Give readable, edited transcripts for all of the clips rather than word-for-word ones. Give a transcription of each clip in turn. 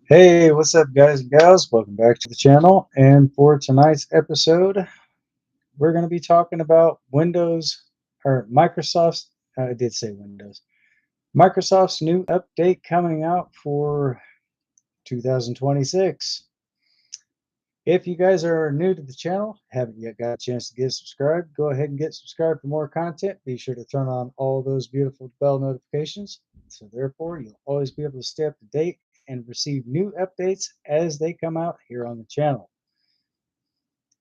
Hey, what's up, guys and gals? Welcome back to the channel. And for tonight's episode, we're going to be talking about Windows or Microsoft's, I did say Windows, Microsoft's new update coming out for 2026. If you guys are new to the channel, haven't yet got a chance to get subscribed, go ahead and get subscribed for more content. Be sure to turn on all those beautiful bell notifications. So therefore, you'll always be able to stay up to date and receive new updates as they come out here on the channel.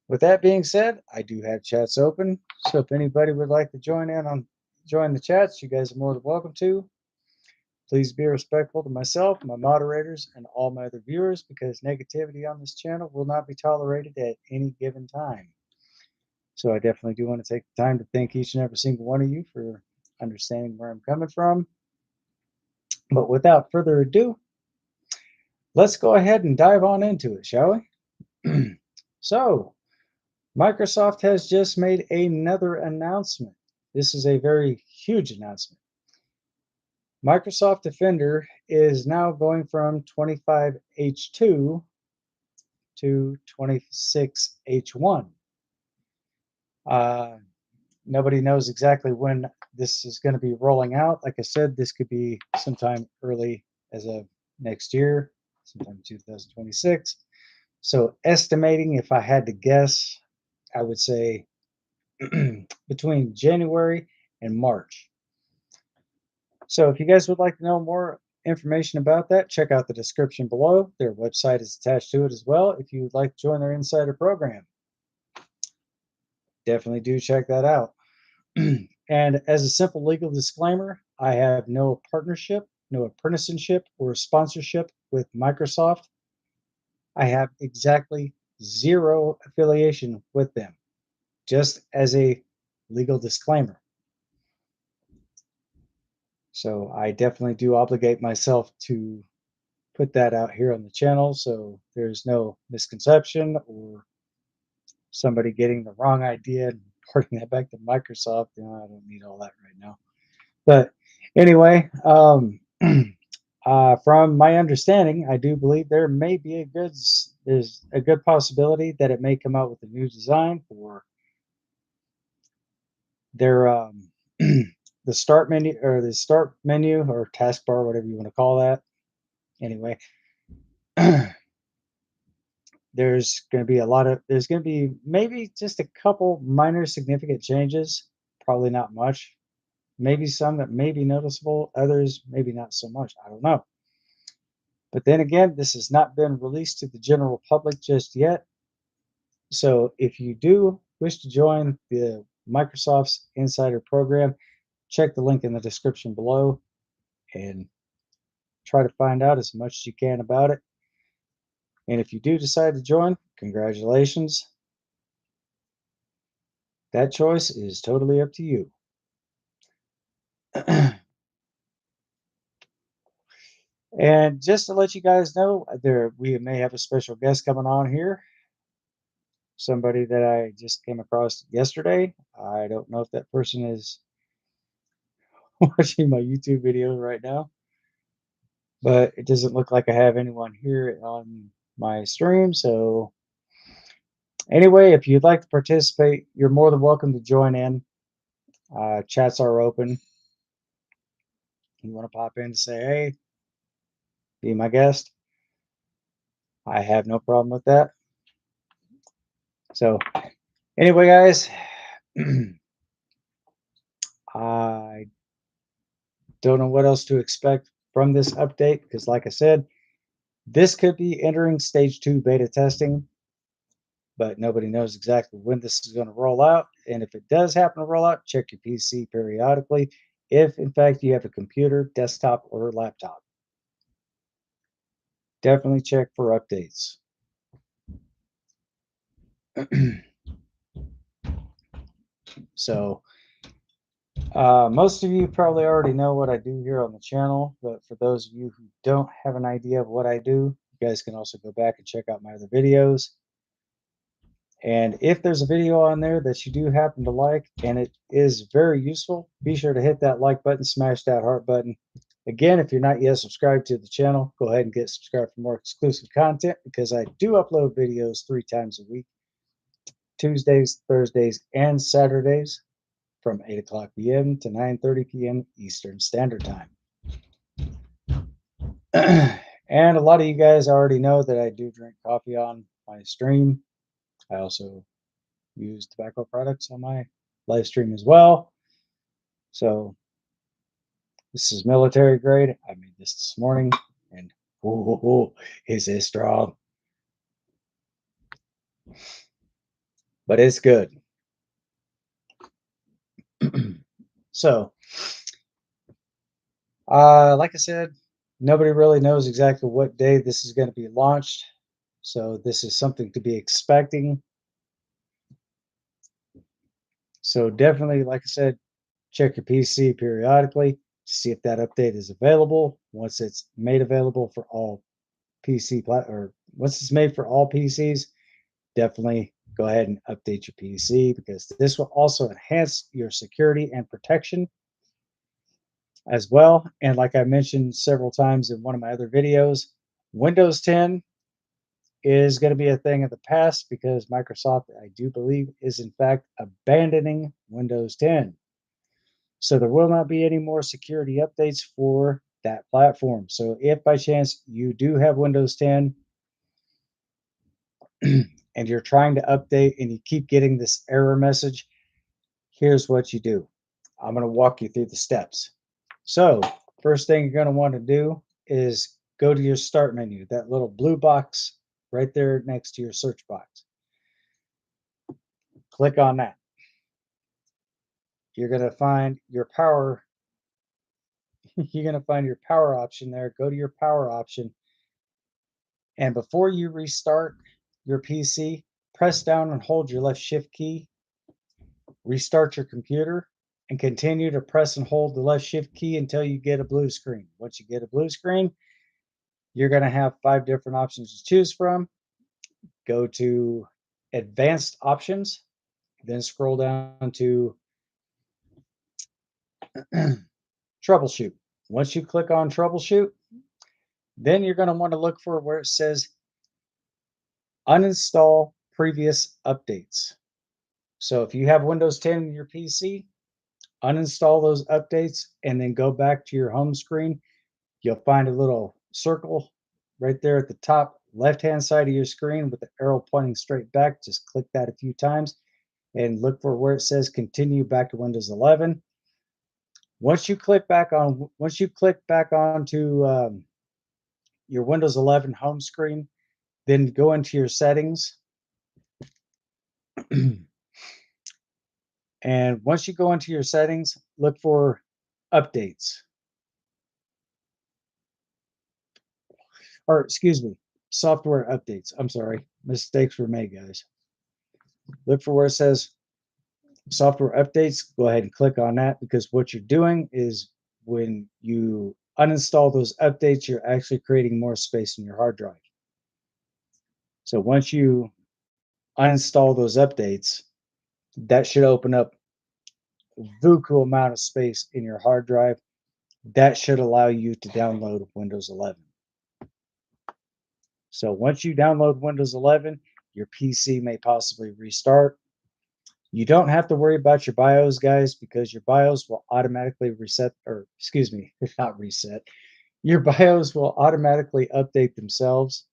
With that being said, I do have chats open. So if anybody would like to join the chats, you guys are more than welcome to. Please be respectful to myself, my moderators, and all my other viewers because negativity on this channel will not be tolerated at any given time. So I definitely do want to take the time to thank each and every single one of you for understanding where I'm coming from. But without further ado, let's go ahead and dive on into it, shall we? So, Microsoft has just made another announcement. This is a very huge announcement. Microsoft Defender is now going from 25H2 to 26H1. Uh, Nobody knows exactly when this is going to be rolling out. Like I said, this could be sometime early as of next year, sometime 2026. So, estimating, if I had to guess, I would say between January and March. So if you guys would like to know more information about that, check out the description below. Their website is attached to it as well. If you would like to join their insider program, definitely do check that out. And as a simple legal disclaimer, I have no partnership, no apprenticeship, or sponsorship with Microsoft. I have exactly zero affiliation with them, just as a legal disclaimer. So I definitely do obligate myself to put that out here on the channel so there's no misconception or somebody getting the wrong idea and reporting that back to Microsoft. I don't need all that right now. But anyway, from my understanding, I do believe there's a good possibility that it may come out with a new design for their the start menu or taskbar, whatever you want to call that. Anyway, there's going to be maybe just a couple minor significant changes, probably not much, maybe some that may be noticeable, others maybe not so much, I don't know. But then again, this has not been released to the general public just yet. So if you do wish to join the Microsoft's insider program, check the link in the description below and try to find out as much as you can about it. And if you do decide to join, congratulations. That choice is totally up to you. And just to let you guys know, we may have a special guest coming on here. Somebody that I just came across yesterday. I don't know if that person is watching my YouTube video right now, but it doesn't look like I have anyone here on my stream. So anyway, if you'd like to participate, you're more than welcome to join in. Chats are open. You want to pop in and say, hey, be my guest. I have no problem with that. So anyway, guys, I don't know what else to expect from this update because, like I said, this could be entering stage 2 beta testing, but nobody knows exactly when this is going to roll out. And if it does happen to roll out, check your PC periodically if, in fact, you have a computer, desktop, or laptop. Definitely check for updates. So, most of you probably already know what I do here on the channel, but for those of you who don't have an idea of what I do, you guys can also go back and check out my other videos. And if there's a video on there that you do happen to like and it is very useful, be sure to hit that like button, smash that heart button. Again, if you're not yet subscribed to the channel, go ahead and get subscribed for more exclusive content because I do upload videos 3 times a week, Tuesdays, Thursdays, and Saturdays from 8 o'clock p.m. to 9:30 p.m. Eastern Standard Time. And a lot of you guys already know that I do drink coffee on my stream. I also use tobacco products on my live stream as well. So this is military grade. I made this morning, and is it strong? But it's good. So, like I said, nobody really knows exactly what day this is going to be launched. So this is something to be expecting. So definitely, like I said, check your PC periodically to see if that update is available. Once it's made available for all or once it's made for all PCs, definitely go ahead and update your PC because this will also enhance your security and protection as well. And like I mentioned several times in one of my other videos, Windows 10 is going to be a thing of the past because Microsoft, I do believe, is in fact abandoning Windows 10. So there will not be any more security updates for that platform. So if by chance you do have Windows 10 and you're trying to update and you keep getting this error message, here's what you do. I'm going to walk you through the steps. So first thing you're going to want to do is go to your start menu, that little blue box right there next to your search box. Click on that. You're going to find your power. You're going to find your power option there. Go to your power option. And before you restart your PC, press down and hold your left shift key, restart your computer, and continue to press and hold the left shift key until you get a blue screen. Once you get a blue screen, you're going to have 5 different options to choose from. Go to advanced options, then scroll down to troubleshoot. Once you click on troubleshoot, then you're going to want to look for where it says uninstall previous updates. So if you have Windows 10 in your PC, uninstall those updates and then go back to your home screen. You'll find a little circle right there at the top left-hand side of your screen with the arrow pointing straight back. Just click that a few times and look for where it says continue back to Windows 11. Once you click back onto your Windows 11 home screen, then go into your settings. And once you go into your settings, look for updates. Or excuse me, software updates. I'm sorry, mistakes were made, guys. Look for where it says software updates. Go ahead and click on that because what you're doing is when you uninstall those updates, you're actually creating more space in your hard drive. So once you uninstall those updates, that should open up a buku amount of space in your hard drive. That should allow you to download Windows 11. So once you download Windows 11, your PC may possibly restart. You don't have to worry about your BIOS, guys, because your BIOS will automatically reset, or excuse me, not reset. Your BIOS will automatically update themselves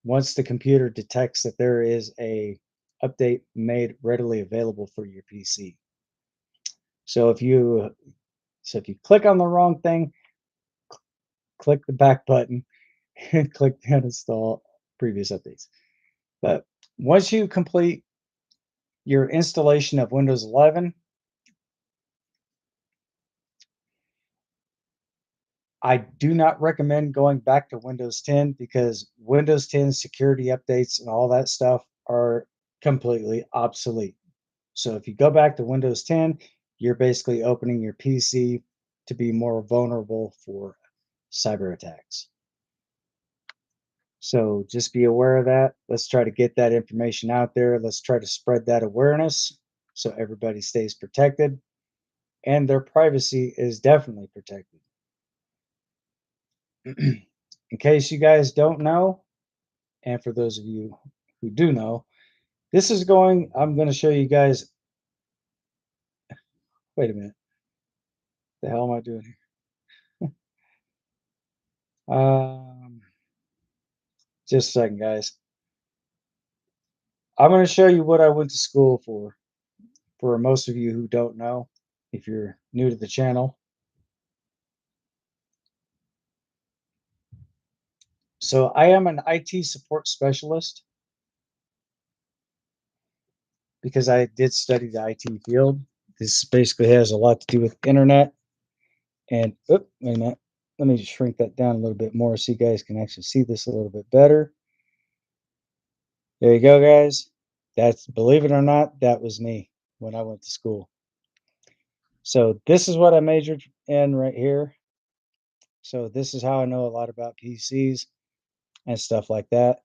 once the computer detects that there is a update made readily available for your PC. So if you click on the wrong thing, click the back button and click uninstall previous updates. But once you complete your installation of Windows 11, I do not recommend going back to Windows 10 because Windows 10 security updates and all that stuff are completely obsolete. So if you go back to Windows 10, you're basically opening your PC to be more vulnerable for cyber attacks. So just be aware of that. Let's try to get that information out there. Let's try to spread that awareness so everybody stays protected and their privacy is definitely protected. In case you guys don't know, and for those of you who do know, I'm going to show you guys. Wait a minute. The hell am I doing here? Just a second, guys. I'm going to show you what I went to school for most of you who don't know, if you're new to the channel. So I am an IT support specialist because I did study the IT field. This basically has a lot to do with internet. And, wait a minute. Let me just shrink that down a little bit more so you guys can actually see this a little bit better. There you go, guys. That's, believe it or not, that was me when I went to school. So this is what I majored in right here. So this is how I know a lot about PCs and stuff like that.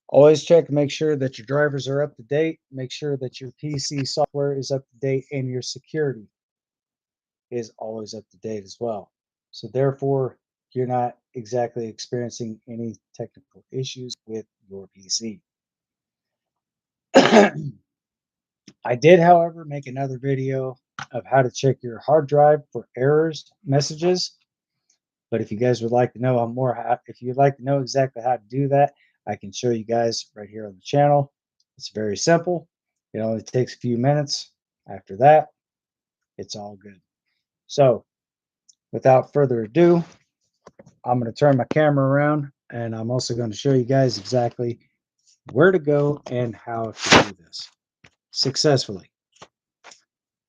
Always check to make sure that your drivers are up to date. Make sure that your PC software is up to date and your security is always up to date as well. So therefore, you're not exactly experiencing any technical issues with your PC. I did, however, make another video of how to check your hard drive for errors messages. But if you guys would like to know if you'd like to know exactly how to do that, I can show you guys right here on the channel. It's very simple. It only takes a few minutes. After that, it's all good. So without further ado, I'm going to turn my camera around, and I'm also going to show you guys exactly where to go and how to do this successfully.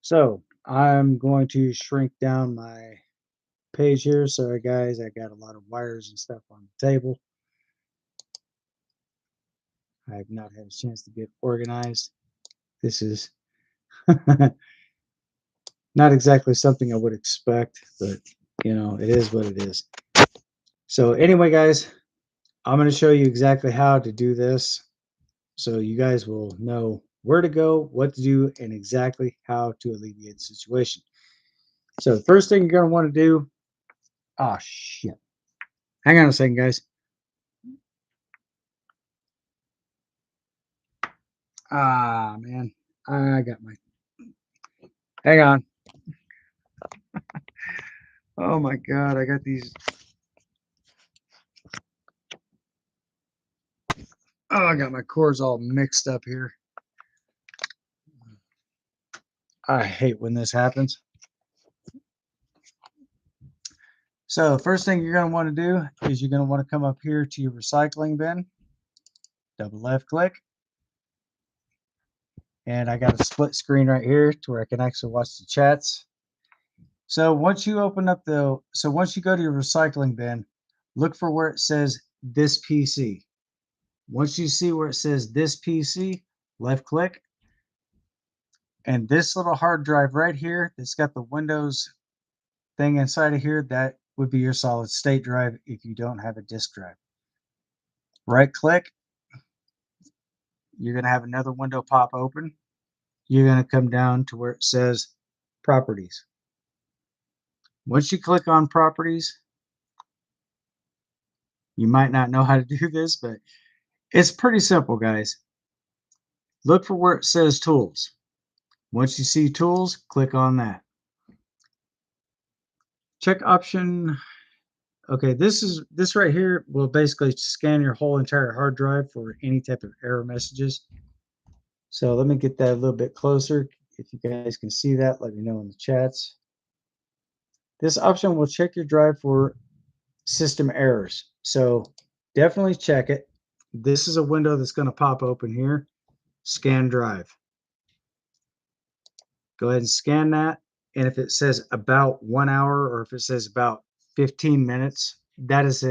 So I'm going to shrink down my page here. Sorry guys, I got a lot of wires and stuff on the table. I have not had a chance to get organized. This is not exactly something I would expect, but you know, it is what it is. So anyway, guys, I'm going to show you exactly how to do this so you guys will know where to go, what to do, and exactly how to alleviate the situation. So the first thing you're going to want to do, oh shit. Hang on a second, guys. Ah, man. I got my, hang on. Oh my God, I got these. Oh, I got my cords all mixed up here. I hate when this happens. So the first thing you're going to want to do is you're going to want to come up here to your recycling bin, double left click. And I got a split screen right here to where I can actually watch the chats. So once you go to your recycling bin, look for where it says this PC. Once you see where it says this PC, left click. And this little hard drive right here that's got the Windows thing inside of here, that would be your solid state drive if you don't have a disk drive. Right click. You're going to have another window pop open. You're going to come down to where it says properties. Once you click on properties, you might not know how to do this, but it's pretty simple, guys. Look for where it says tools. Once you see tools, click on that. Check option. Okay, this right here will basically scan your whole entire hard drive for any type of error messages. So let me get that a little bit closer. If you guys can see that, let me know in the chats. This option will check your drive for system errors. So definitely check it. This is a window that's going to pop open here. Scan drive. Go ahead and scan that. And if it says about 1 hour or if it says about 15 minutes, that's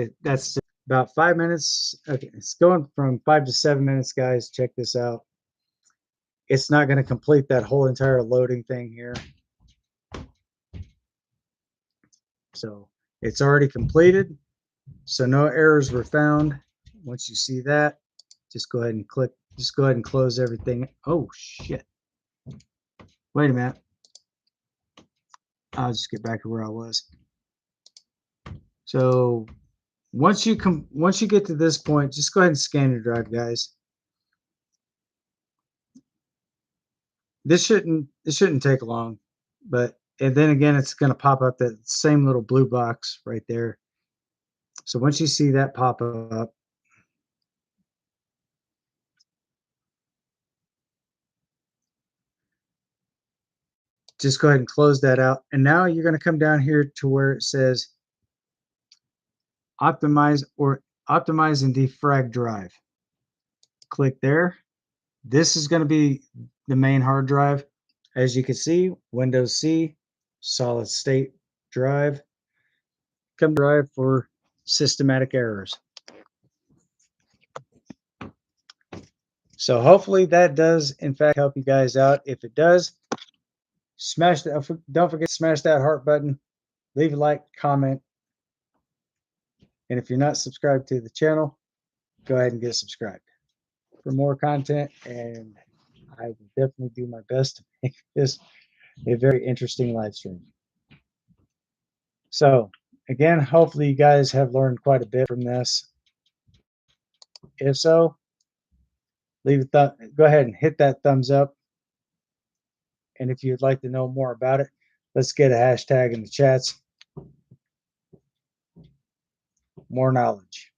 about 5 minutes. Okay, it's going from 5 to 7 minutes, guys. Check this out. It's not going to complete that whole entire loading thing here. So it's already completed. So no errors were found. Once you see that, just go ahead and click. Just go ahead and close everything. Oh, shit. Wait a minute. I'll just get back to where I was. So Once you get to this point, just go ahead and scan your drive, guys. This shouldn't take long, but and then again, it's going to pop up that same little blue box right there. So once you see that pop up, just go ahead and close that out. And now you're going to come down here to where it says optimize and defrag drive. Click there. This is going to be the main hard drive. As you can see, Windows C, solid state drive. Come drive for systematic errors. So hopefully that does in fact help you guys out. If it does, smash that. Don't forget to smash that heart button. Leave a like, comment, and if you're not subscribed to the channel, go ahead and get subscribed for more content. And I will definitely do my best to make this a very interesting live stream. So again, hopefully you guys have learned quite a bit from this. If so, go ahead and hit that thumbs up. And if you'd like to know more about it, let's get a hashtag in the chats. More knowledge.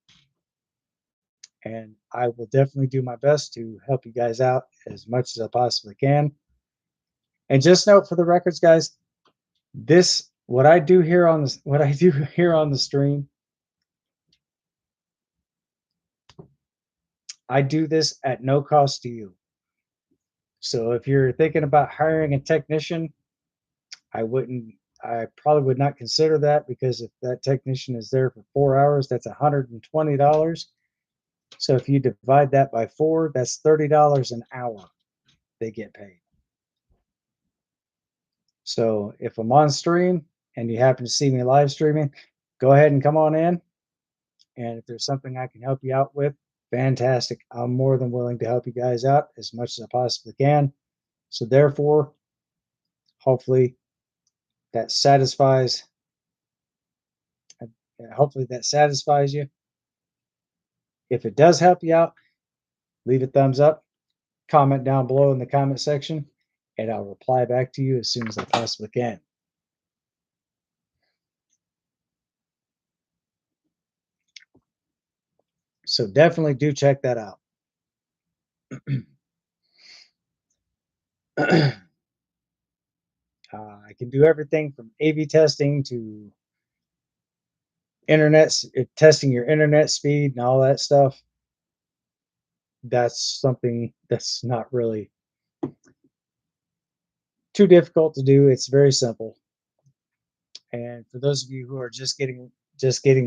And I will definitely do my best to help you guys out as much as I possibly can. And just note for the records, guys, what I do here on the stream, I do this at no cost to you. So if you're thinking about hiring a technician, I probably would not consider that, because if that technician is there for 4 hours, that's $120. So if you divide that by 4, that's $30 an hour they get paid. So if I'm on stream and you happen to see me live streaming, go ahead and come on in. And if there's something I can help you out with, fantastic. I'm more than willing to help you guys out as much as I possibly can. So therefore, hopefully that satisfies you. If it does help you out, leave a thumbs up, comment down below in the comment section, and I'll reply back to you as soon as I possibly can. So definitely do check that out. I can do everything from A/B testing to testing your internet speed and all that stuff. That's something that's not really too difficult to do. It's very simple. And for those of you who are just getting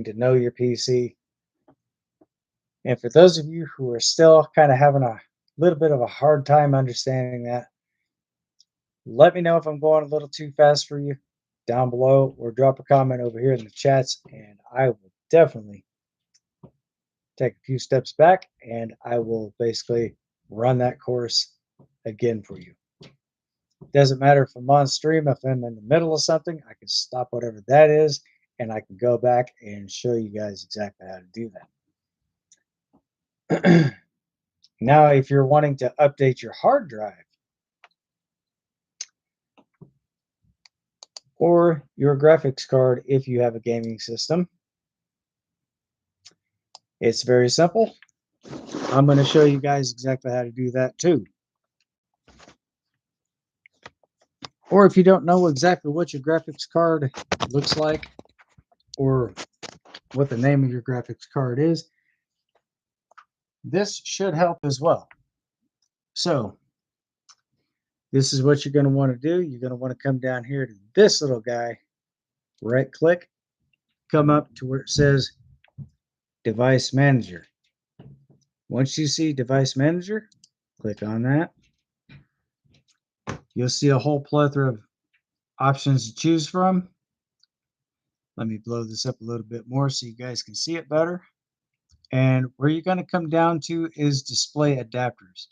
to know your PC, and for those of you who are still kind of having a little bit of a hard time understanding that, let me know if I'm going a little too fast for you down below, or drop a comment over here in the chats, and I will definitely take a few steps back and I will basically run that course again for you. Doesn't matter if I'm on stream, if I'm in the middle of something, I can stop whatever that is and I can go back and show you guys exactly how to do that. Now, if you're wanting to update your hard drive or your graphics card, if you have a gaming system, it's very simple. I'm going to show you guys exactly how to do that too. Or if you don't know exactly what your graphics card looks like or what the name of your graphics card is, this should help as well. So this is what you're going to want to do. You're going to want to come down here to this little guy, right click, come up to where it says Device Manager. Once you see Device Manager, click on that. You'll see a whole plethora of options to choose from. Let me blow this up a little bit more so you guys can see it better. And where you're going to come down to is Display Adapters.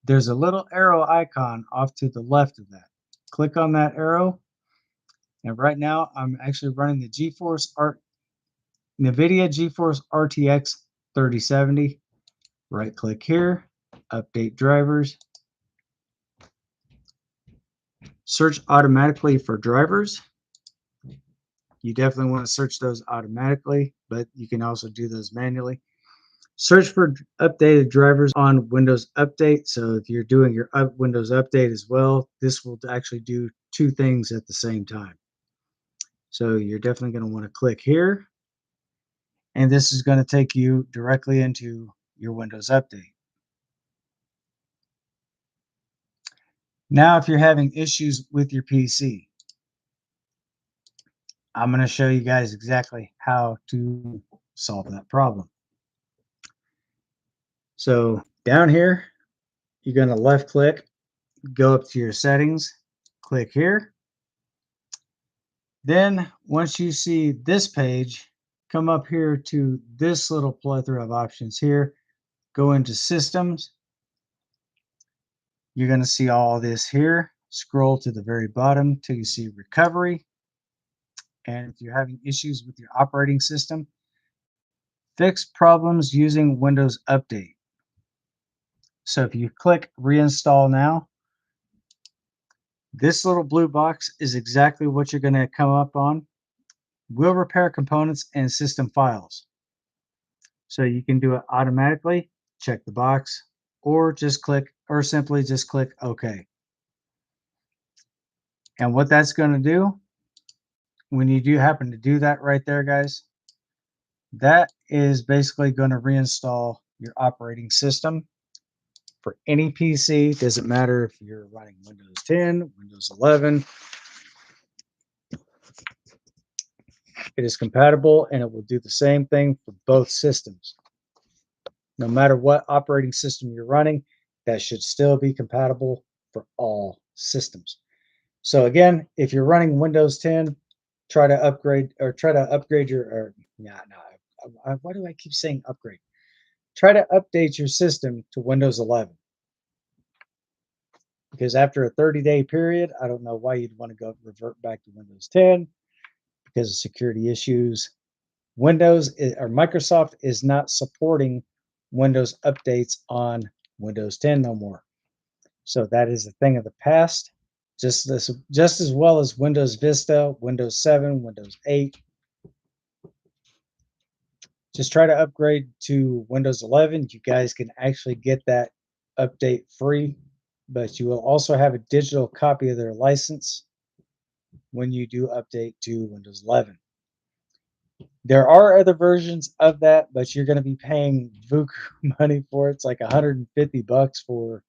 There's a little arrow icon off to the left of that. Click on that arrow. And right now I'm actually running the GeForce NVIDIA GeForce RTX 3070. Right click here, update drivers. Search automatically for drivers. You definitely want to search those automatically, but you can also do those manually. Search for updated drivers on Windows Update. So if you're doing your Windows Update as well, this will actually do two things at the same time. So you're definitely going to want to click here. And this is going to take you directly into your Windows Update. Now, if you're having issues with your PC, I'm going to show you guys exactly how to solve that problem. So down here, you're going to left click, go up to your settings, click here. Then once you see this page, come up here to this little plethora of options here, go into systems. You're going to see all this here. Scroll to the very bottom till you see recovery. And if you're having issues with your operating system, fix problems using Windows Update. So if you click reinstall now, this little blue box is exactly what you're going to come up on. Will repair components and system files. So you can do it automatically, check the box, or just click, or simply just click OK. And what that's going to do, when you do happen to do that right there, guys, that is basically going to reinstall your operating system for any PC. Doesn't matter if you're running Windows 10, Windows 11. It is compatible and it will do the same thing for both systems. No matter what operating system you're running, that should still be compatible for all systems. So again, if you're running Windows 10, try to upgrade your, why do I keep saying upgrade? Try to update your system to Windows 11. Because after a 30-day period, I don't know why you'd want to revert back to Windows 10 because of security issues. Microsoft is not supporting Windows updates on Windows 10 no more. So that is a thing of the past. Just as well as Windows Vista, Windows 7, Windows 8. Just try to upgrade to Windows 11. You guys can actually get that update free, but you will also have a digital copy of their license when you do update to Windows 11. There are other versions of that, but you're going to be paying buku money for it. It's like $150 for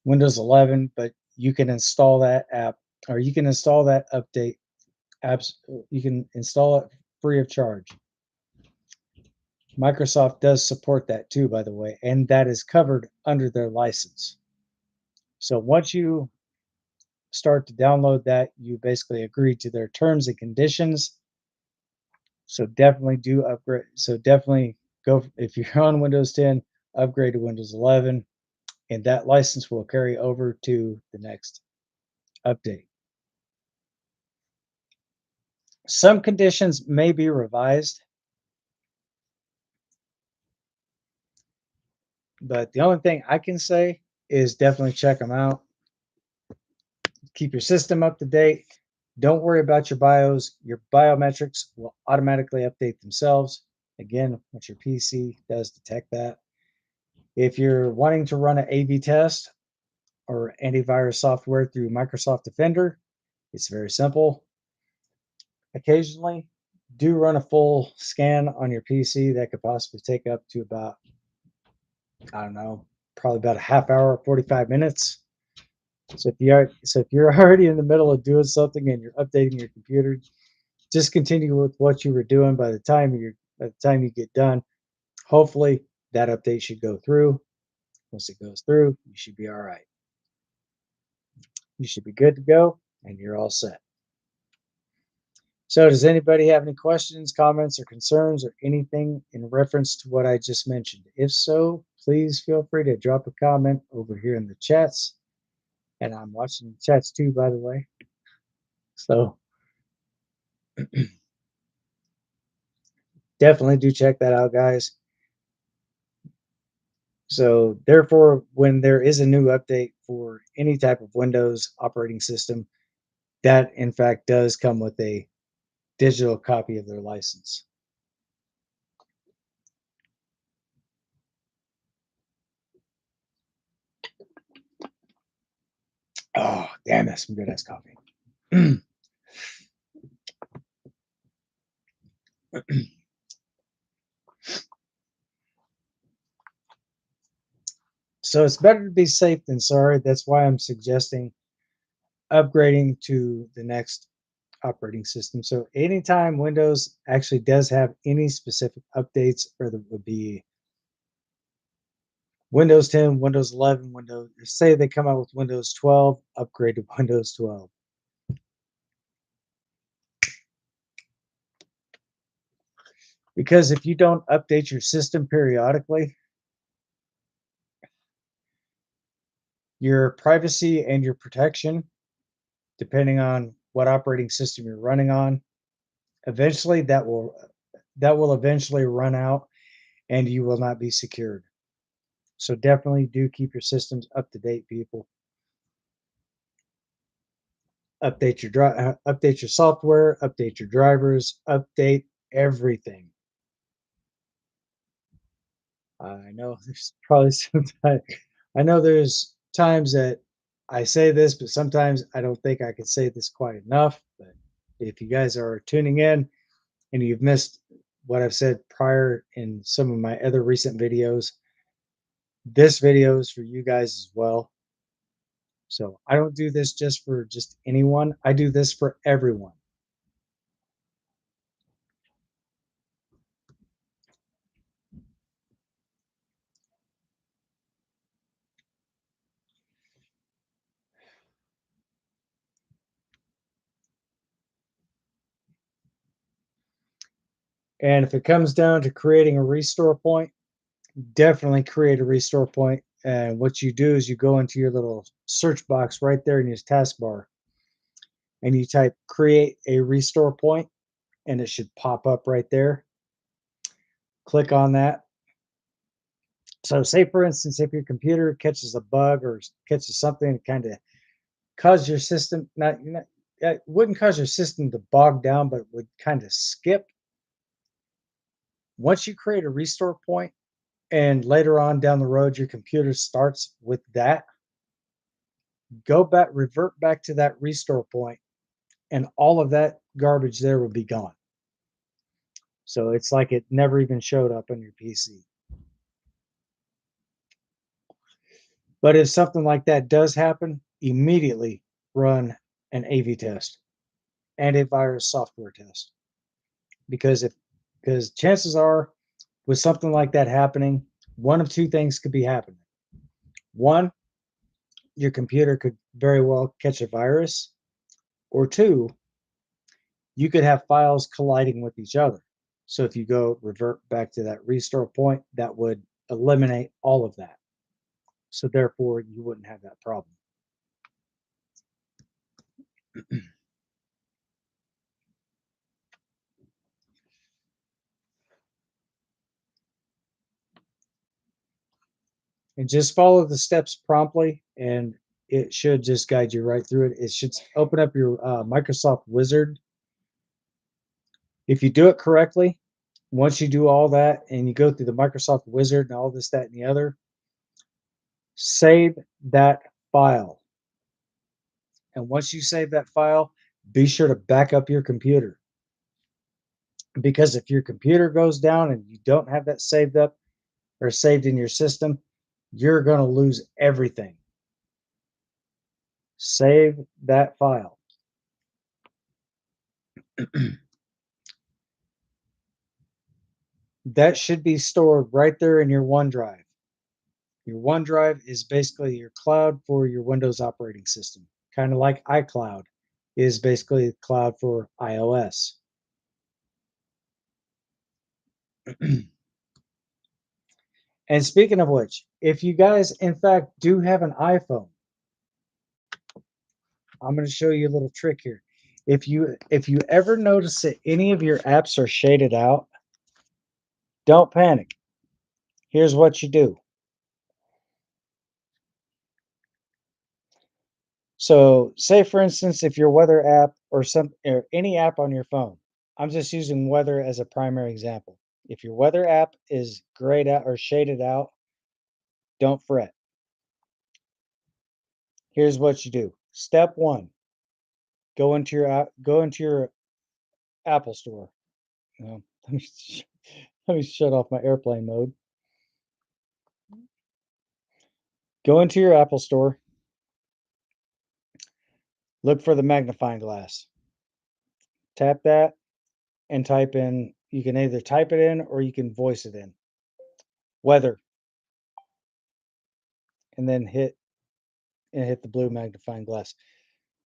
Windows 11, but you can install that app, or you can install that update apps. You can install it free of charge. Microsoft does support that too, by the way, and that is covered under their license. So once you start to download that, you basically agree to their terms and conditions. So definitely do upgrade. So definitely go, if you're on Windows 10, upgrade to Windows 11, and that license will carry over to the next update. Some conditions may be revised, but the only thing I can say is definitely check them out. Keep your system up to date. Don't worry about your BIOS. Your biometrics will automatically update themselves. Again, once your PC does detect that. If you're wanting to run an A/B test or antivirus software through Microsoft Defender, it's very simple. Occasionally, do run a full scan on your PC. That could possibly take up to about, I don't know, probably about a half hour, 45 minutes. So if you're already in the middle of doing something and you're updating your computer, just continue with what you were doing. By the time you get done, hopefully that update should go through. Once it goes through, you should be all right. You should be good to go, and you're all set. So does anybody have any questions, comments, or concerns, or anything in reference to what I just mentioned? If so, please feel free to drop a comment over here in the chats. And I'm watching the chats too, by the way. So Definitely do check that out, guys. So therefore, when there is a new update for any type of Windows operating system, that in fact does come with a digital copy of their license. Oh, damn, that's some good ass coffee. So it's better to be safe than sorry. That's why I'm suggesting upgrading to the next operating system. So anytime Windows actually does have any specific updates, whether it would be Windows 10, Windows 11, Windows, say they come out with Windows 12, upgrade to Windows 12. Because if you don't update your system periodically, your privacy and your protection, depending on what operating system you're running on, eventually that will eventually run out and you will not be secured. So definitely do keep your systems up to date, people. Update your software, update your drivers, update everything. I know there's probably sometimes I know there's times that I say this, but sometimes I don't think I can say this quite enough. But if you guys are tuning in and you've missed what I've said prior in some of my other recent videos, this video is for you guys as well. So I don't do this just for just anyone. I do this for everyone. And if it comes down to creating a restore point, definitely create a restore point. And what you do is you go into your little search box right there in your taskbar and you type create a restore point and it should pop up right there. Click on that. So say for instance, if your computer catches a bug or catches something that kind of cause your system not it wouldn't cause your system to bog down, but would kind of skip. Once you create a restore point and later on down the road your computer starts with that, go back, revert back to that restore point, and all of that garbage there will be gone. So it's like it never even showed up on your PC. But if something like that does happen, immediately run an AV test and a virus software test. Because chances are with something like that happening, one of two things could be happening. One, your computer could very well catch a virus, or two, you could have files colliding with each other. So if you go revert back to that restore point, that would eliminate all of that. So therefore, you wouldn't have that problem. And just follow the steps promptly, and it should just guide you right through it. It should open up your Microsoft Wizard. If you do it correctly, once you do all that and you go through the Microsoft Wizard and all this, that, and the other, save that file. And once you save that file, be sure to back up your computer. Because if your computer goes down and you don't have that saved up or saved in your system, you're going to lose everything. Save that file. That should be stored right there in your OneDrive. Your OneDrive is basically your cloud for your Windows operating system, kind of like iCloud is basically the cloud for iOS. And speaking of which, if you guys in fact do have an iPhone, I'm going to show you a little trick here. If you ever notice that any of your apps are shaded out, Don't panic. Here's what you do. So, say for instance, if your weather app or any app on your phone, I'm just using weather as a primary example. If your weather app is grayed out or shaded out, don't fret. Here's what you do. Step 1, go into your Apple store. Let me let me shut off my airplane mode. Go into your Apple store, look for the magnifying glass. Tap that and type in, you can either type it in or you can voice it in. Weather, and then hit the blue magnifying glass.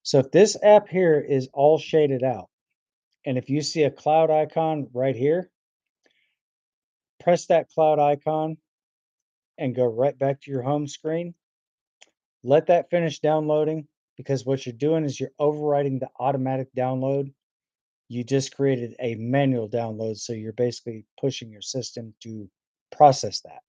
So if this app here is all shaded out, and if you see a cloud icon right here, press that cloud icon and go right back to your home screen. Let that finish downloading, because what you're doing is you're overriding the automatic download. You just created a manual download, so you're basically pushing your system to process that.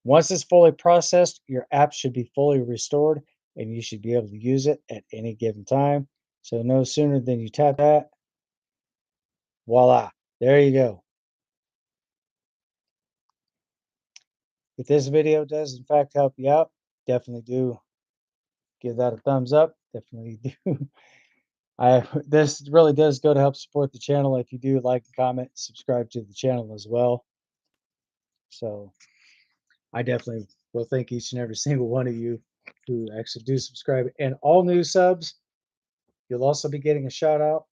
Once it's fully processed, your app should be fully restored and you should be able to use it at any given time. So no sooner than you tap that, voila, there you go. If this video does in fact help you out, definitely do give that a thumbs up. Definitely do. This really does go to help support the channel. If you do like and comment, subscribe to the channel as well. So I definitely will thank each and every single one of you who actually do subscribe. And all new subs, you'll also be getting a shout out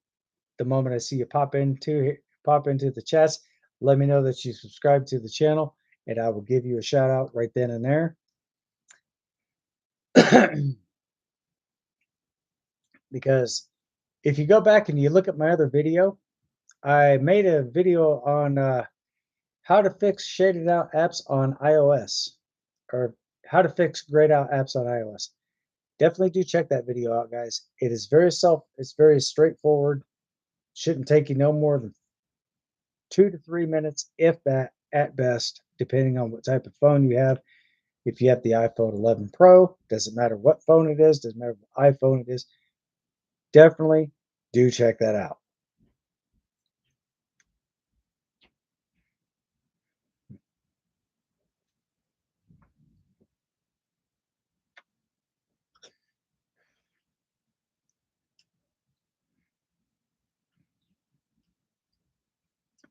the moment I see you pop into the chats. Let me know that you subscribe to the channel, and I will give you a shout out right then and there. Because if you go back and you look at my other video, I made a video on how to fix shaded out apps on iOS, or how to fix grayed out apps on iOS. Definitely do check that video out, guys. It's very straightforward. Shouldn't take you no more than 2 to 3 minutes, if that, at best, depending on what type of phone you have. If you have the iPhone 11 Pro, doesn't matter what phone it is, doesn't matter what iPhone it is, definitely do check that out.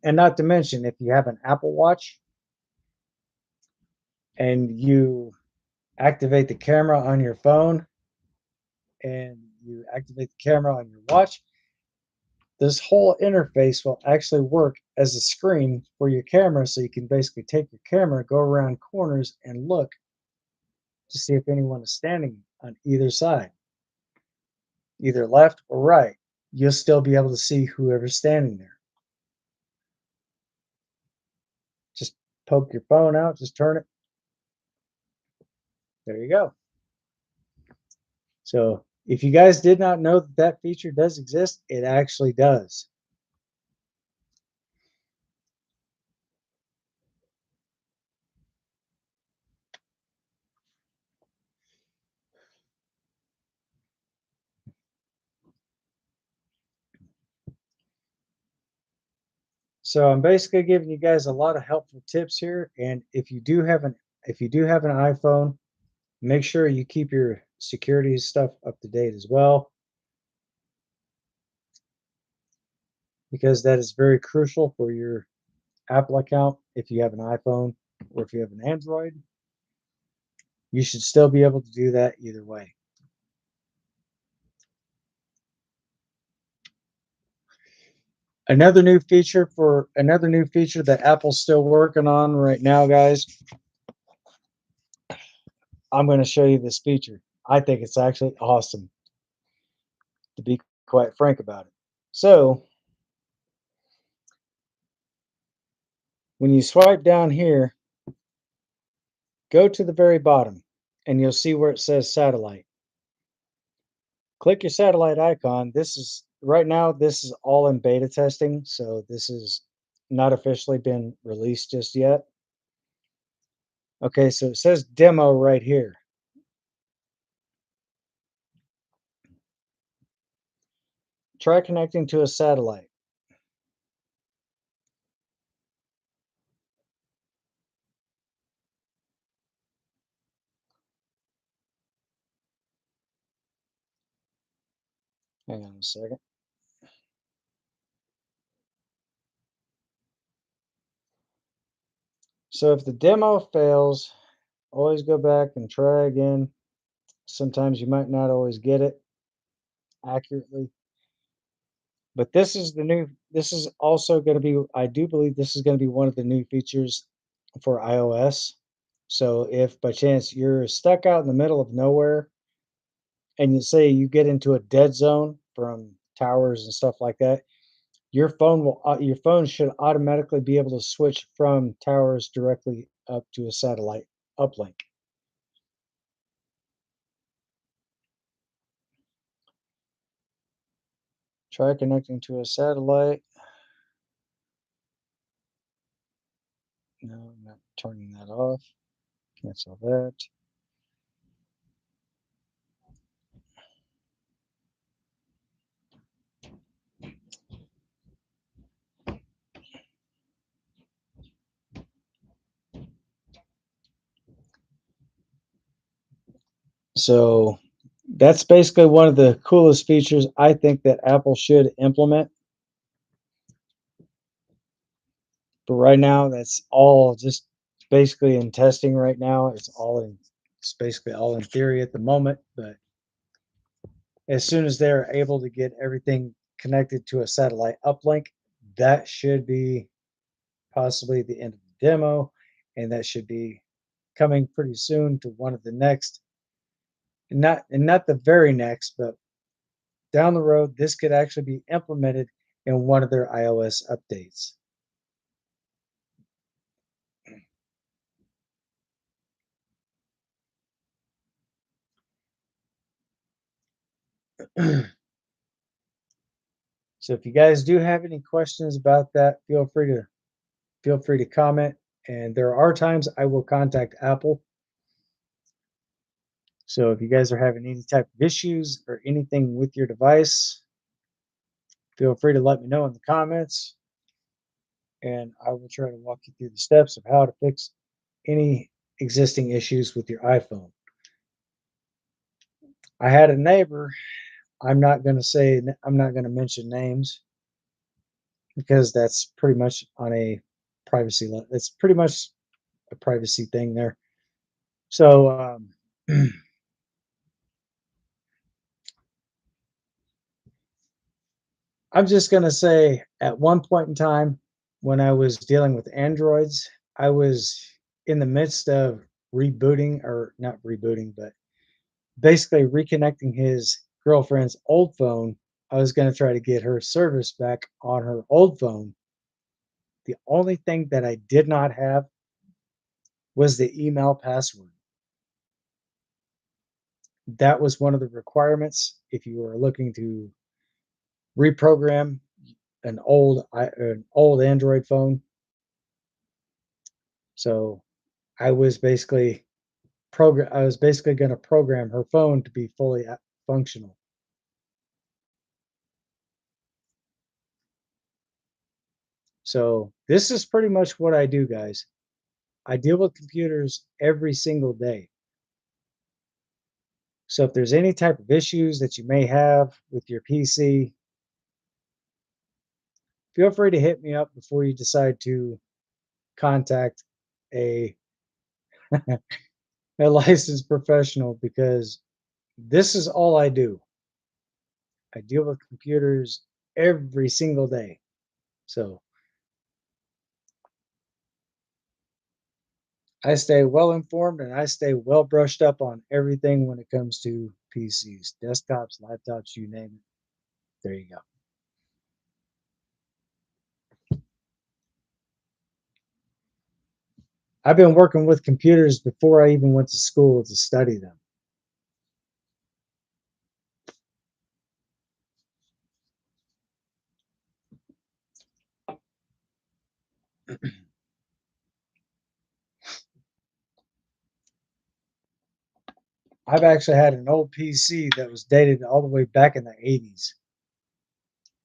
And not to mention, if you have an Apple Watch and you activate the camera on your phone and you activate the camera on your watch, this whole interface will actually work as a screen for your camera. So you can basically take your camera, go around corners, and look to see if anyone is standing on either side, either left or right. You'll still be able to see whoever's standing there. Just poke your phone out, just turn it. There you go. So if you guys did not know that that feature does exist, it actually does. So I'm basically giving you guys a lot of helpful tips here. And if you do have an iPhone, make sure you keep your security stuff up to date as well, because that is very crucial for your Apple account. If you have an iPhone or if you have an Android, you should still be able to do that either way. Another new feature that Apple's still working on right now, guys. I'm going to show you this feature. I think it's actually awesome, to be quite frank about it. So when you swipe down here, go to the very bottom and you'll see where it says satellite. Click your satellite icon. This is right now, this is all in beta testing. So this is not officially been released just yet. Okay, so it says demo right here. Try connecting to a satellite. Hang on a second. So if the demo fails, always go back and try again. Sometimes you might not always get it accurately. But this is also going to be, I do believe this is going to be one of the new features for iOS. So if by chance you're stuck out in the middle of nowhere and you say you get into a dead zone from towers and stuff like that, your phone should automatically be able to switch from towers directly up to a satellite uplink. Try connecting to a satellite. No, I'm not turning that off. Cancel that. So that's basically one of the coolest features I think that Apple should implement. But right now, that's all just basically in testing right now. It's basically all in theory at the moment. But as soon as they're able to get everything connected to a satellite uplink, that should be possibly the end of the demo. And that should be coming pretty soon to one of the next, and not the very next, but down the road, this could actually be implemented in one of their iOS updates. So if you guys do have any questions about that, feel free to comment. And there are times I will contact Apple. So if you guys are having any type of issues or anything with your device, feel free to let me know in the comments, and I will try to walk you through the steps of how to fix any existing issues with your iPhone. I had a neighbor. I'm not going to mention names because that's pretty much on a it's pretty much a privacy thing there. So I'm just going to say at one point in time when I was dealing with Androids, I was in the midst of rebooting, or not rebooting, but basically reconnecting his girlfriend's old phone. I was going to try to get her service back on her old phone. The only thing that I did not have was the email password. That was one of the requirements if you were looking to reprogram an old Android phone. So I was basically going to program her phone to be fully functional. So this is pretty much what I do, guys. I deal with computers every single day. So if there's any type of issues that you may have with your PC, feel free to hit me up before you decide to contact a a licensed professional, because this is all I do. I deal with computers every single day. So I stay well informed and I stay well brushed up on everything when it comes to PCs, desktops, laptops, you name it. There you go. I've been working with computers before I even went to school to study them. I've actually had an old PC that was dated all the way back in the 80s.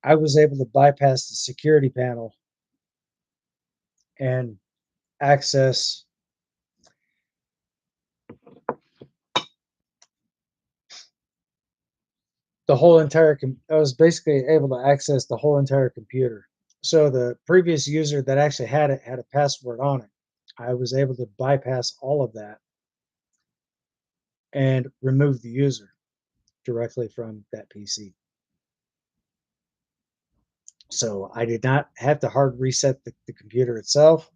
I was able to bypass the security panel and access the whole entire. I was basically able to access the whole entire computer. So the previous user that actually had it had a password on it. I was able to bypass all of that and remove the user directly from that PC. So I did not have to hard reset the computer itself.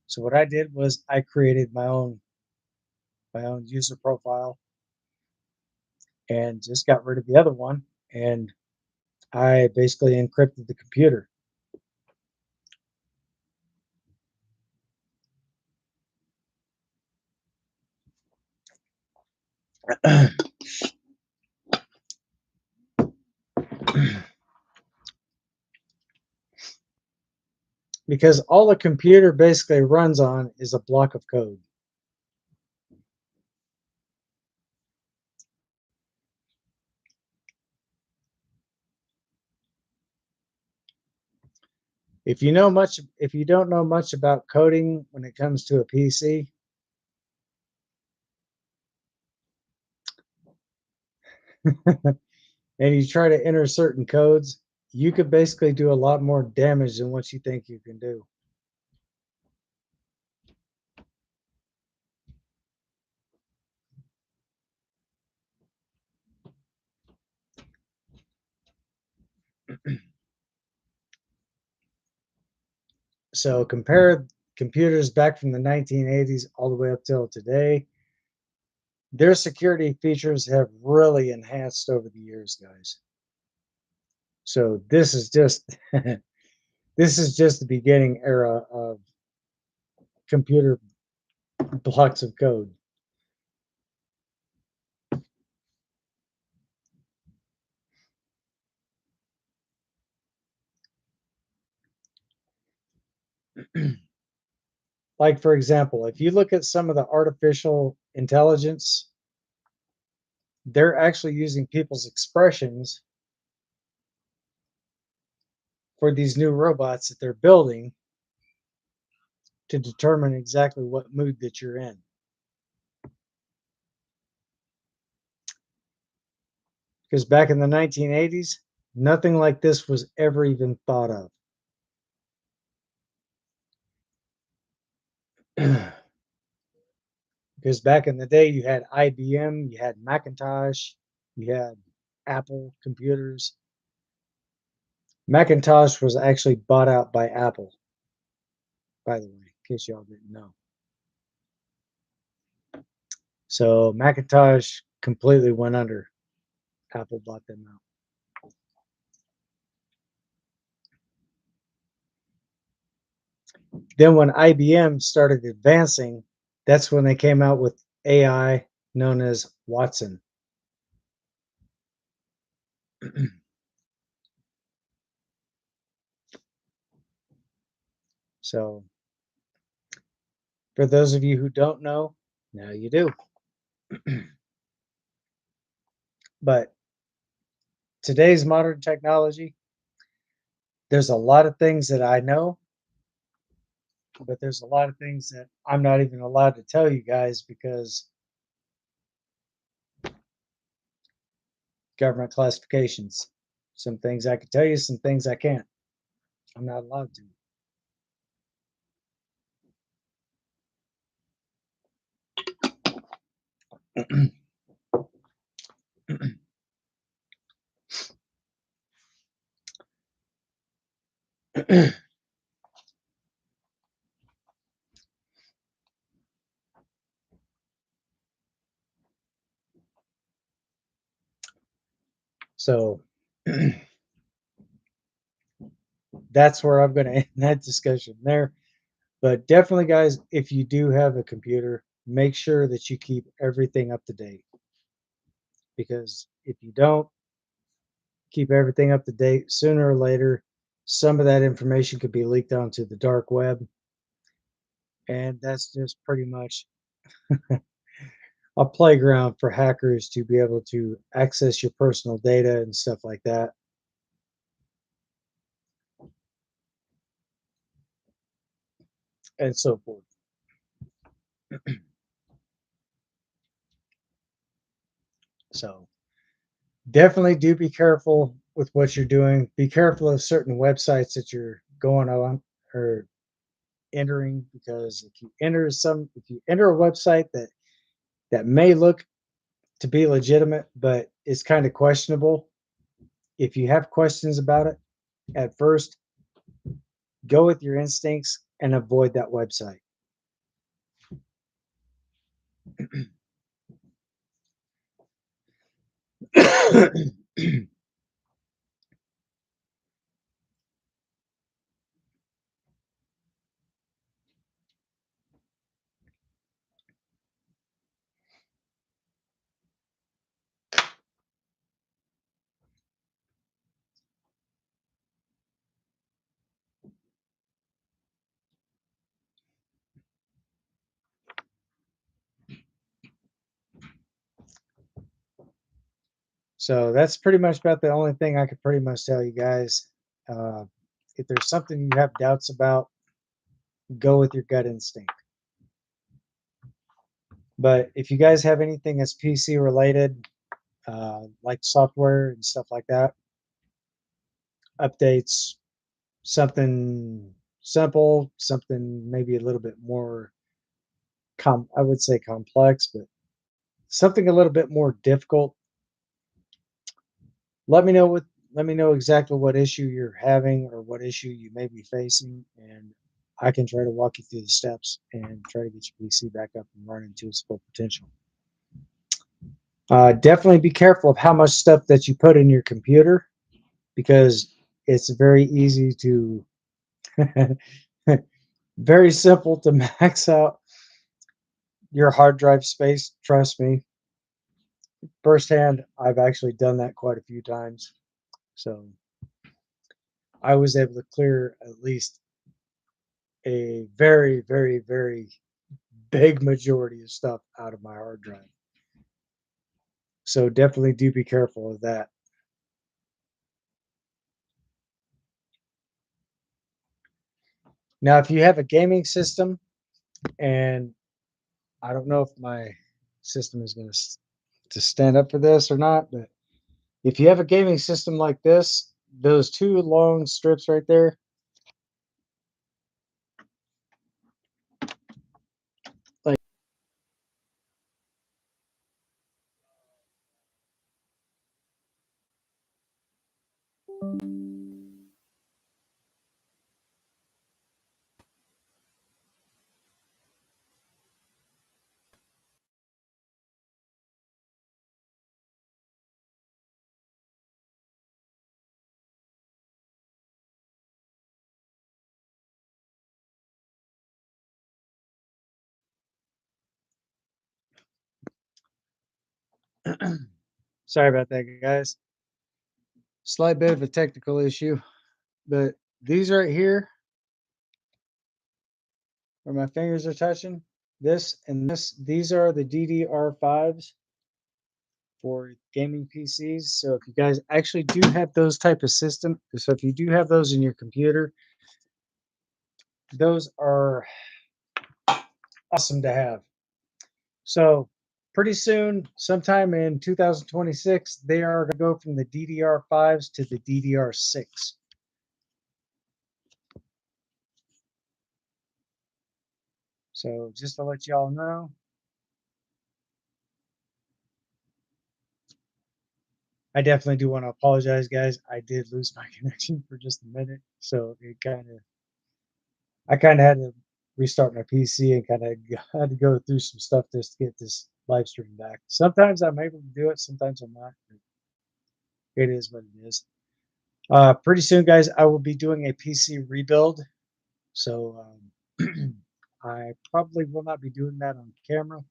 So what I did was I created my own user profile and just got rid of the other one, and I basically encrypted the computer. Because all the computer basically runs on is a block of code. If you don't know much about coding when it comes to a PC, and you try to enter certain codes, you could basically do a lot more damage than what you think you can do. So compare computers back from the 1980s all the way up till today. Their security features have really enhanced over the years, guys. So this is just this is just the beginning era of computer blocks of code. Like for example, if you look at some of the artificial intelligence, they're actually using people's expressions for these new robots that they're building to determine exactly what mood that you're in. Because back in the 1980s, nothing like this was ever even thought of. Because back in the day, you had IBM, you had Macintosh, you had Apple computers. Macintosh was actually bought out by Apple, by the way, in case y'all didn't know. So Macintosh completely went under. Apple bought them out. Then when IBM started advancing, that's when they came out with AI known as Watson. So for those of you who don't know, now you do. But today's modern technology, there's a lot of things that I know, but there's a lot of things that I'm not even allowed to tell you guys because government classifications. Some things I can tell you, some things I can't. I'm not allowed to. So that's where I'm going to end that discussion there. But definitely, guys, if you do have a computer, make sure that you keep everything up to date. Because if you don't keep everything up to date, sooner or later, some of that information could be leaked onto the dark web, and that's just pretty much a playground for hackers to be able to access your personal data and stuff like that. And so forth. So definitely do be careful with what you're doing. Be careful of certain websites that you're going on or entering, because if you enter a website that may look to be legitimate but it's kind of questionable, if you have questions about it at first, go with your instincts and avoid that website. So that's pretty much about the only thing I could pretty much tell you guys. Uh, if there's something you have doubts about, go with your gut instinct. But if you guys have anything that's PC related, like software and stuff like that, updates, something simple, something maybe a little bit more I would say complex, but something a little bit more difficult, let me know what let me know exactly what issue you're having or what issue you may be facing, and I can try to walk you through the steps and try to get your PC back up and running to its full potential. Definitely be careful of how much stuff that you put in your computer, because it's very easy to very simple to max out your hard drive space. Trust me, firsthand, I've actually done that quite a few times. So I was able to clear at least a very, very, very big majority of stuff out of my hard drive. So definitely do be careful of that. Now, if you have a gaming system, and I don't know if my system is going to stand up for this or not, but if you have a gaming system like this, those two long strips right there, like, sorry about that, guys. Slight bit of a technical issue, but these right here, where my fingers are touching, this and this, these are the DDR5s for gaming PCs. So if you guys actually do have those type of system, so if you do have those in your computer, those are awesome to have. So pretty soon, sometime in 2026, they are going to go from the DDR5s to the DDR6. So just to let y'all know, I definitely do want to apologize, guys. I did lose my connection for just a minute, so I kind of had to restart my PC and kind of had to go through some stuff just to get this live stream back. Sometimes I'm able to do it, sometimes I'm not. It is what it is. Pretty soon, guys, I will be doing a PC rebuild. So I probably will not be doing that on camera.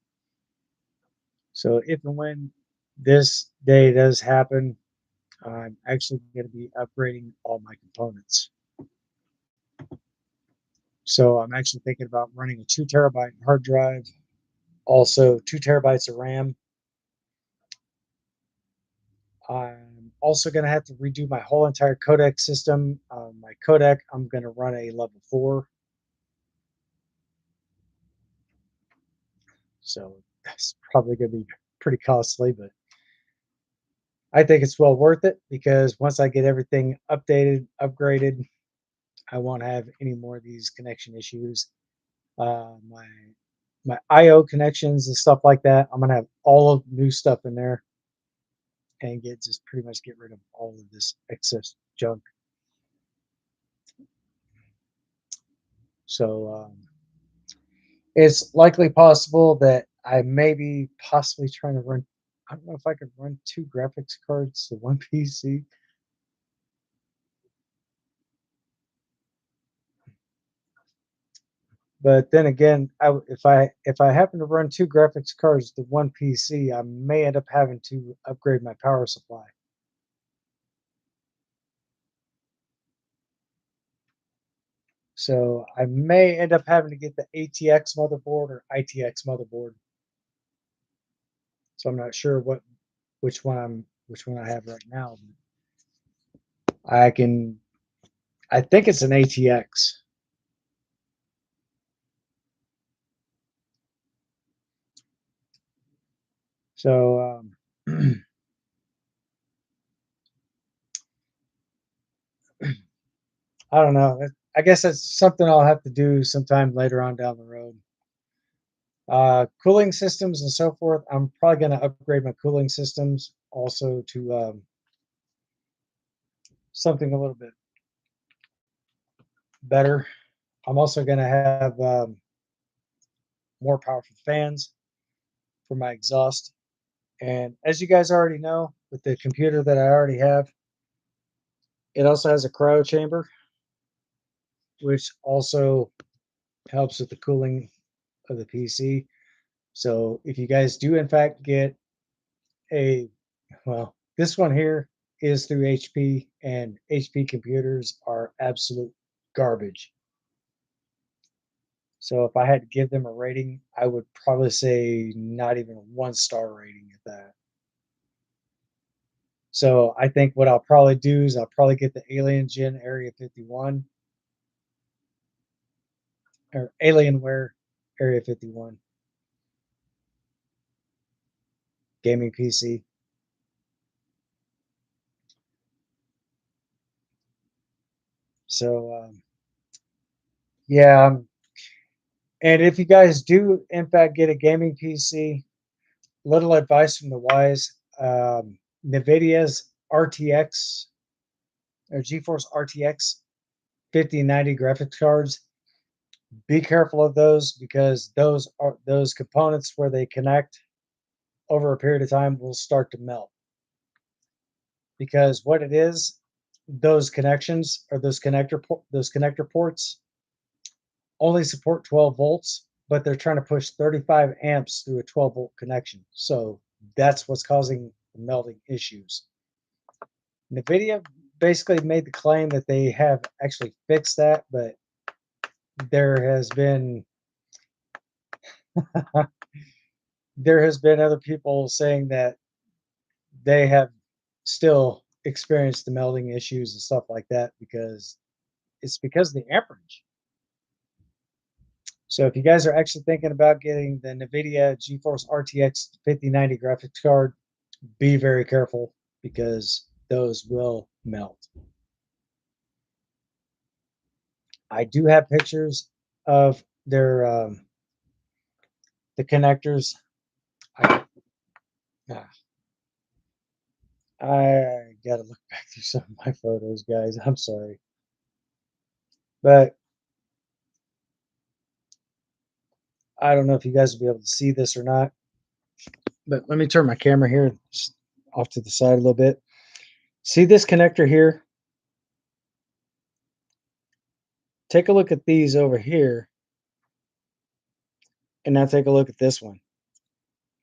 So if and when this day does happen, I'm actually going to be upgrading all my components. So I'm actually thinking about running a 2 terabyte hard drive, also 2 terabytes of RAM. I'm also going to have to redo my whole entire codec system. My codec, I'm going to run a level 4. So that's probably going to be pretty costly, but I think it's well worth it because once I get everything updated, upgraded, I won't have any more of these connection issues. My IO connections and stuff like that, I'm gonna have all of new stuff in there and just pretty much get rid of all of this excess junk. So it's likely possible that I may be possibly trying to run. I don't know if I could run 2 graphics cards to one PC. But then again, if I happen to run 2 graphics cards to one PC, I may end up having to upgrade my power supply. So I may end up having to get the ATX motherboard or ITX motherboard. So I'm not sure which one I have right now. I can I think it's an ATX. So I don't know. I guess that's something I'll have to do sometime later on down the road. Cooling systems and so forth. I'm probably going to upgrade my cooling systems also to something a little bit better. I'm also going to have more powerful fans for my exhaust. And as you guys already know, with the computer that I already have, it also has a cryo chamber, which also helps with the cooling of the PC. So if you guys do in fact get a, well, this one here is through HP, and HP computers are absolute garbage. So if I had to give them a rating, I would probably say not even a 1 star rating at that. So I think what I'll probably do is I'll probably get the Aliengen Area 51 or Alienware Area 51 gaming PC. So yeah, and if you guys do in fact get a gaming PC, little advice from the wise: NVIDIA's RTX or GeForce RTX 5090 graphics cards. Be careful of those because those components where they connect over a period of time will start to melt. Because what it is, those connections or those connector ports only support 12 volts, but they're trying to push 35 amps through a 12-volt connection. So that's what's causing the melting issues. NVIDIA basically made the claim that they have actually fixed that, but there has been there has been other people saying that they have still experienced the melting issues and stuff like that because it's because of the amperage. So if you guys are actually thinking about getting the NVIDIA GeForce RTX 5090 graphics card, be very careful because those will melt. I do have pictures of their the connectors. I, ah, I gotta look back through some of my photos, guys. I'm sorry, but I don't know if you guys will be able to see this or not. But let me turn my camera here off to the side a little bit. See this connector here? Take a look at these over here, and now take a look at this one.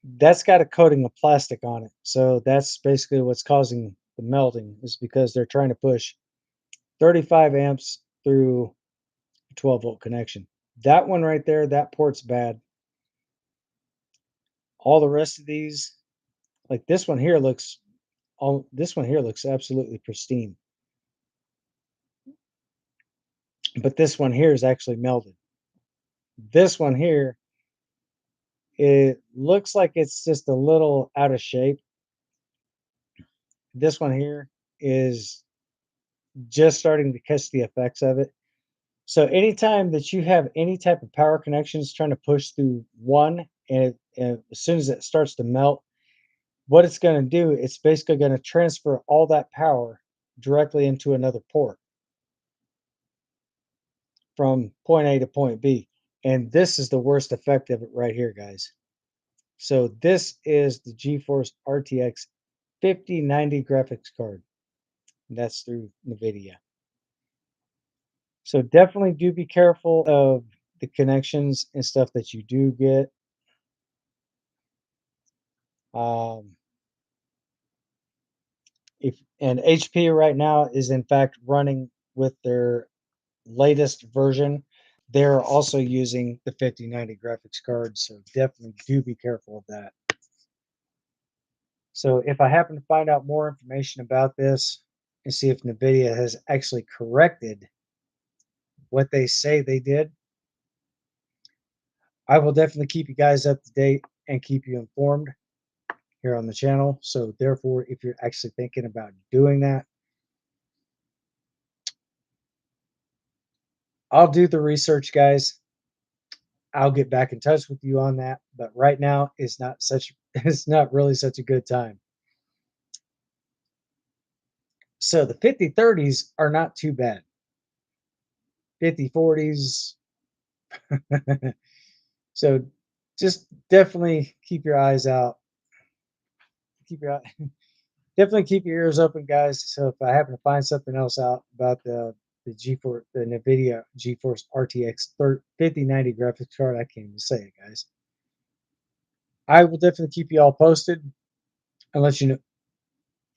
That's got a coating of plastic on it. So that's basically what's causing the melting is because they're trying to push 35 amps through 12-volt connection. That one right there, that port's bad. All the rest of these, like this one here looks absolutely pristine. But this one here is actually melded. This one here, it looks like it's just a little out of shape. This one here is just starting to catch the effects of it. So anytime that you have any type of power connections trying to push through one, and as soon as it starts to melt, what it's going to do, it's basically going to transfer all that power directly into another port from point A to point B. And this is the worst effect of it right here, guys. So this is the GeForce RTX 5090 graphics card. That's through NVIDIA. So definitely do be careful of the connections and stuff that you do get. And HP right now is in fact running with their latest version. They're also using the 5090 graphics card, so definitely do be careful of that. So if I happen to find out more information about this and see if NVIDIA has actually corrected what they say they did, I will definitely keep you guys up to date and keep you informed here on the channel. So therefore, if you're actually thinking about doing that, I'll do the research, guys. I'll get back in touch with you on that. But right now, it's not really such a good time. So the 5030s are not too bad. 5040s. So just definitely keep your eyes out. Keep your definitely keep your ears open, guys. So if I happen to find something else out about the GeForce, the NVIDIA GeForce RTX 5090 graphics card, I can't even say it, guys. I will definitely keep you all posted and let you know.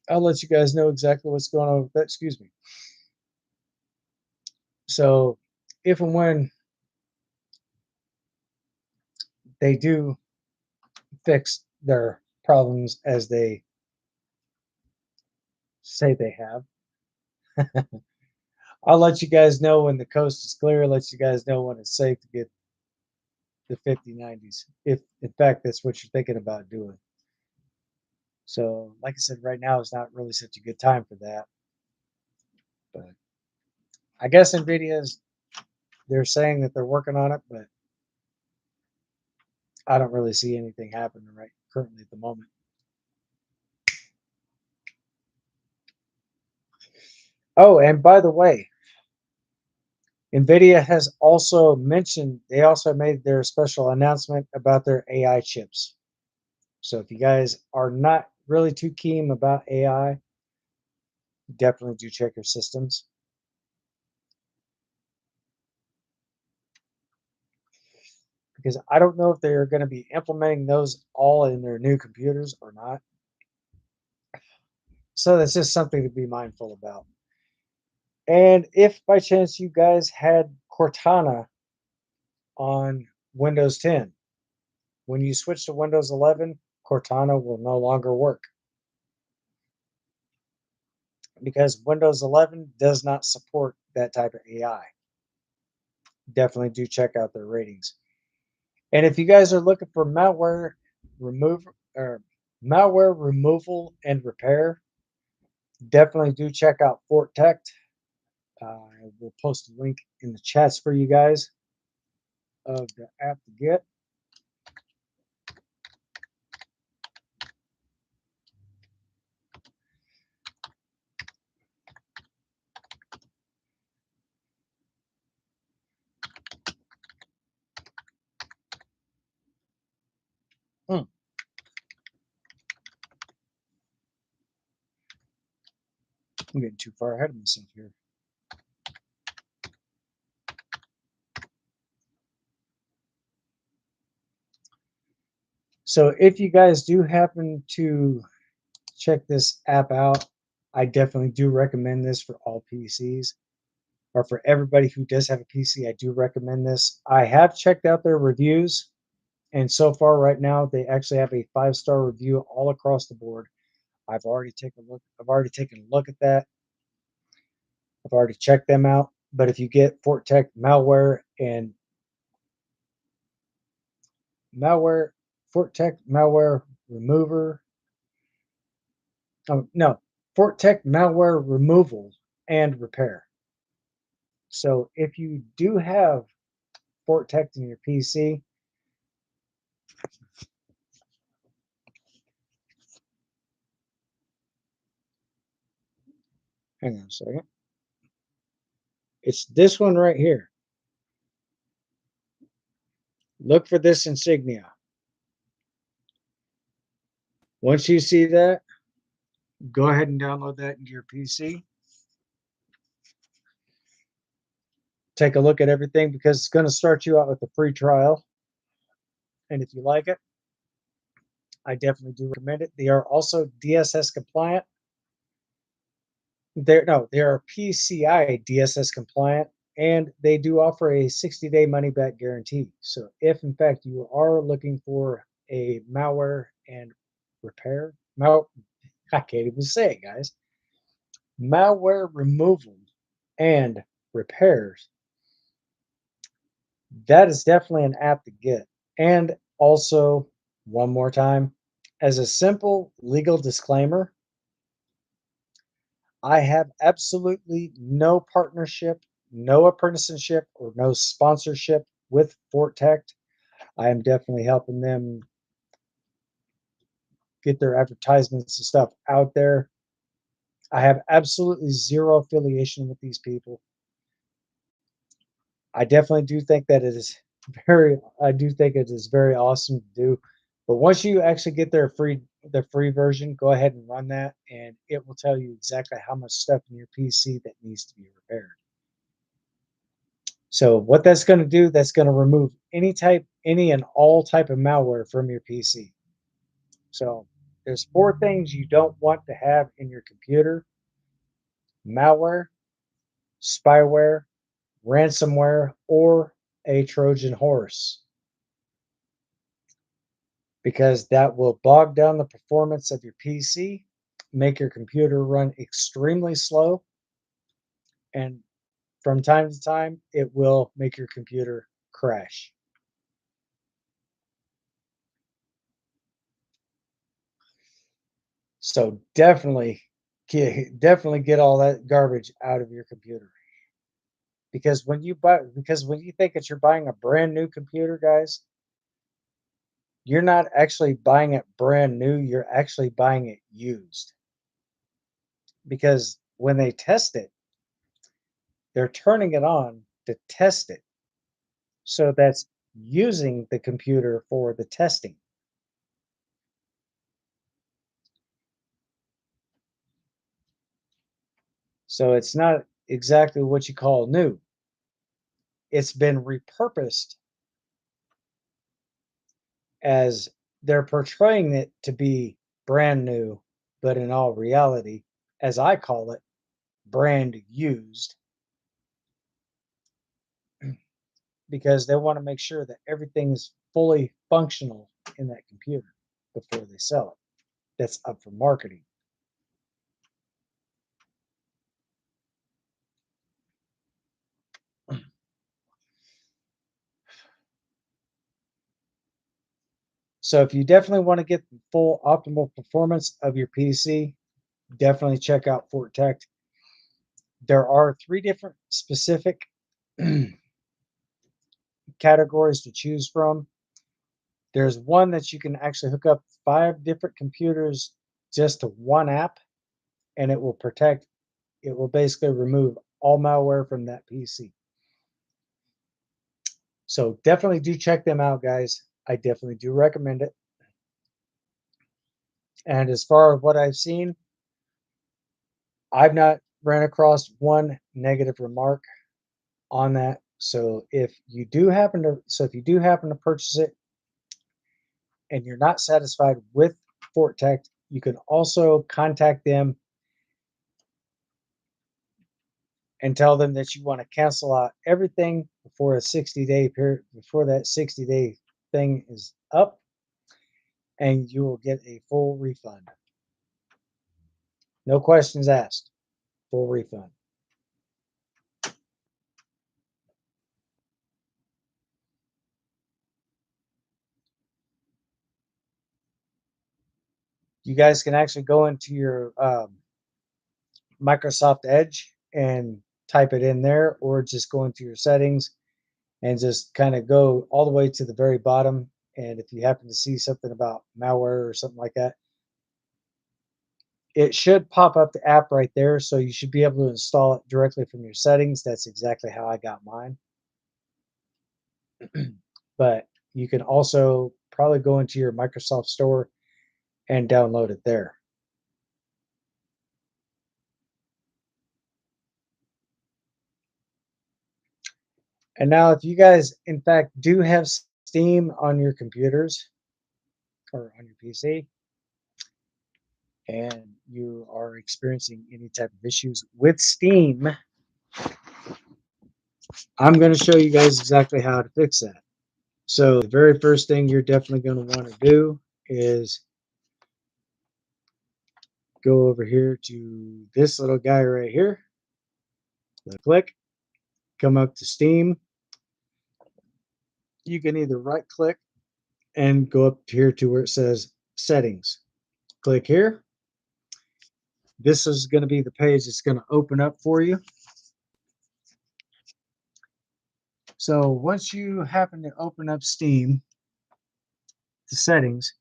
I'll let you guys know exactly what's going on with that. Excuse me. So if and when they do fix their problems as they say they have, I'll let you guys know when the coast is clear. Let you guys know when it's safe to get the 5090s, if in fact that's what you're thinking about doing. So, like I said, right now is not really such a good time for that. But I guess Nvidia's they're saying that they're working on it, but I don't really see anything happening right currently at the moment. Oh, and by the way, Nvidia has also mentioned they also made their special announcement about their AI chips. So if you guys are not really too keen about AI, definitely do check your systems. Because I don't know if they're going to be implementing those all in their new computers or not. So that's just something to be mindful about. And if by chance you guys had Cortana on Windows 10, when you switch to Windows 11, Cortana will no longer work because Windows 11 does not support that type of AI. Definitely do check out their ratings. And if you guys are looking for malware removal and repair, definitely do check out FortTect. I will post a link in the chats for you guys of the app to get. Hmm. I'm getting too far ahead of myself here. So if you guys do happen to check this app out, I definitely do recommend this for all PCs. or for everybody who does have a PC, I do recommend this. I have checked out their reviews, and so far right now, they actually have a 5-star review all across the board. I've already taken a look. I've already taken a look at that. I've already checked them out. But if you get Fortech malware and malware, Fortech malware remover, no, Fortech malware removal and repair. So if you do have Fortech in your PC, hang on a second. It's this one right here. Look for this insignia. Once you see that, go ahead and download that into your PC. Take a look at everything because it's going to start you out with a free trial. And if you like it, I definitely do recommend it. They are also DSS compliant. They are PCI DSS compliant, and they do offer a 60-day money back guarantee. So if in fact you are looking for a malware and repair, I can't even say it, guys. Malware removal and repairs, that is definitely an app to get. And also, one more time, as a simple legal disclaimer, I have absolutely no partnership, no apprenticeship, or no sponsorship with Fortech. I am definitely helping them get their advertisements and stuff out there. I have absolutely zero affiliation with these people. I definitely do think that it is I do think it is very awesome to do. But once you actually get the free version, go ahead and run that, and it will tell you exactly how much stuff in your PC that needs to be repaired. So what that's going to do, that's going to remove any and all type of malware from your PC. So there's 4 things you don't want to have in your computer: malware, spyware, ransomware, or a Trojan horse, because that will bog down the performance of your PC, make your computer run extremely slow, and from time to time, it will make your computer crash. So definitely get all that garbage out of your computer. Because when you think that you're buying a brand new computer, guys, you're not actually buying it brand new, you're actually buying it used. Because when they test it, they're turning it on to test it. So that's using the computer for the testing. So it's not exactly what you call new. It's been repurposed, as they're portraying it to be brand new, but in all reality, as I call it, brand used, because they want to make sure that everything is fully functional in that computer before they sell it. That's up for marketing. So if you definitely want to get the full optimal performance of your PC, definitely check out Fortech. There are 3 different specific categories to choose from. There's one that you can actually hook up 5 different computers just to one app, and it will basically remove all malware from that PC. So definitely do check them out, guys. I definitely do recommend it. And as far as what I've seen, I've not ran across one negative remark on that. So if you do happen to purchase it and you're not satisfied with Fortech, you can also contact them and tell them that you want to cancel out everything before a 60-day period, before that 60-day thing is up, and you will get a full refund. No questions asked. Full refund. You guys can actually go into your Microsoft Edge and type it in there, or just go into your settings and just kind of go all the way to the very bottom. And if you happen to see something about malware or something like that, it should pop up the app right there. So you should be able to install it directly from your settings. That's exactly how I got mine. But you can also probably go into your Microsoft Store and download it there. And now, if you guys, in fact, do have Steam on your computers or on your PC, and you are experiencing any type of issues with Steam, I'm going to show you guys exactly how to fix that. So the very first thing you're definitely going to want to do is go over here to this little guy right here. Click, come up to Steam. You can either right click and go up here to where it says settings. Click here. This is going to be the page that's going to open up for you. So once you happen to open up Steam, the settings,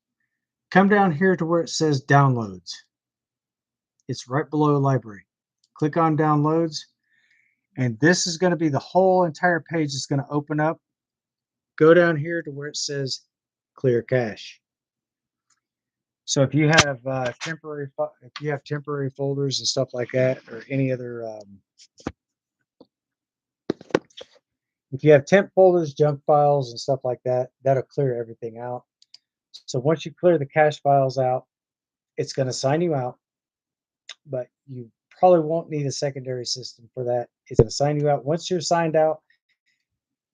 come down here to where it says downloads. It's right below library. Click on downloads, and this is going to be the whole entire page that's going to open up. Go down here to where it says clear cache. So if you have temporary folders and stuff like that, or any other, if you have temp folders, junk files, and stuff like that, that'll clear everything out. So once you clear the cache files out, it's going to sign you out, but you probably won't need a secondary system for that. It's going to sign you out. Once you're signed out,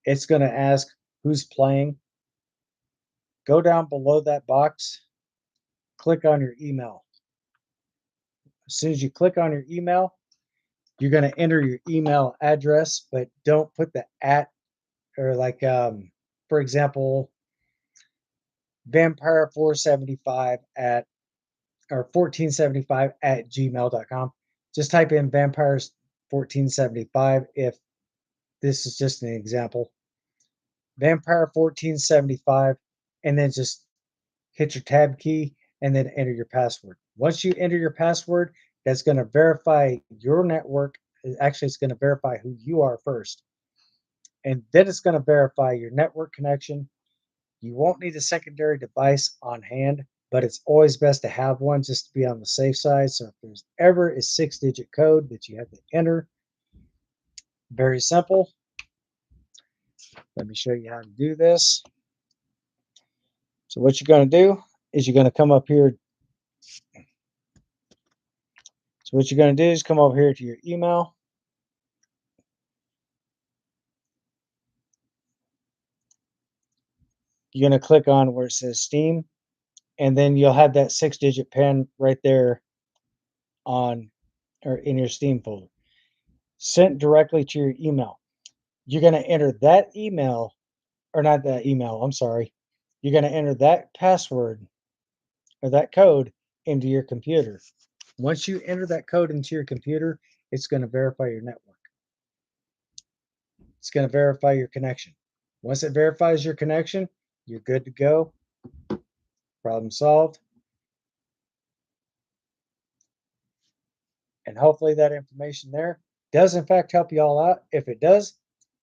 it's going to ask who's playing. Go down below that box, click on your email. As soon as you click on your email, you're going to enter your email address, but don't put the at, or like, for example, vampire475 at, or 1475 at gmail.com. Just type in vampires1475 if this is just an example. Vampire1475, and then just hit your tab key and then enter your password. Once you enter your password, that's going to verify your network. Actually, it's going to verify who you are first. And then it's going to verify your network connection. You won't need a secondary device on hand, but it's always best to have one just to be on the safe side. So if there's ever a 6-digit code that you have to enter, very simple. Let me show you how to do this. So what you're going to do is you're going to come up here. So what you're going to do is come over here to your email. You're going to click on where it says Steam, and then you'll have that 6-digit PIN right there on, or in your Steam folder, sent directly to your email. You're going to enter that email, or not that email, I'm sorry. You're going to enter that password or that code into your computer. Once you enter that code into your computer, it's going to verify your network. It's going to verify your connection. Once it verifies your connection, you're good to go. Problem solved. And hopefully that information there does in fact help you all out. If it does,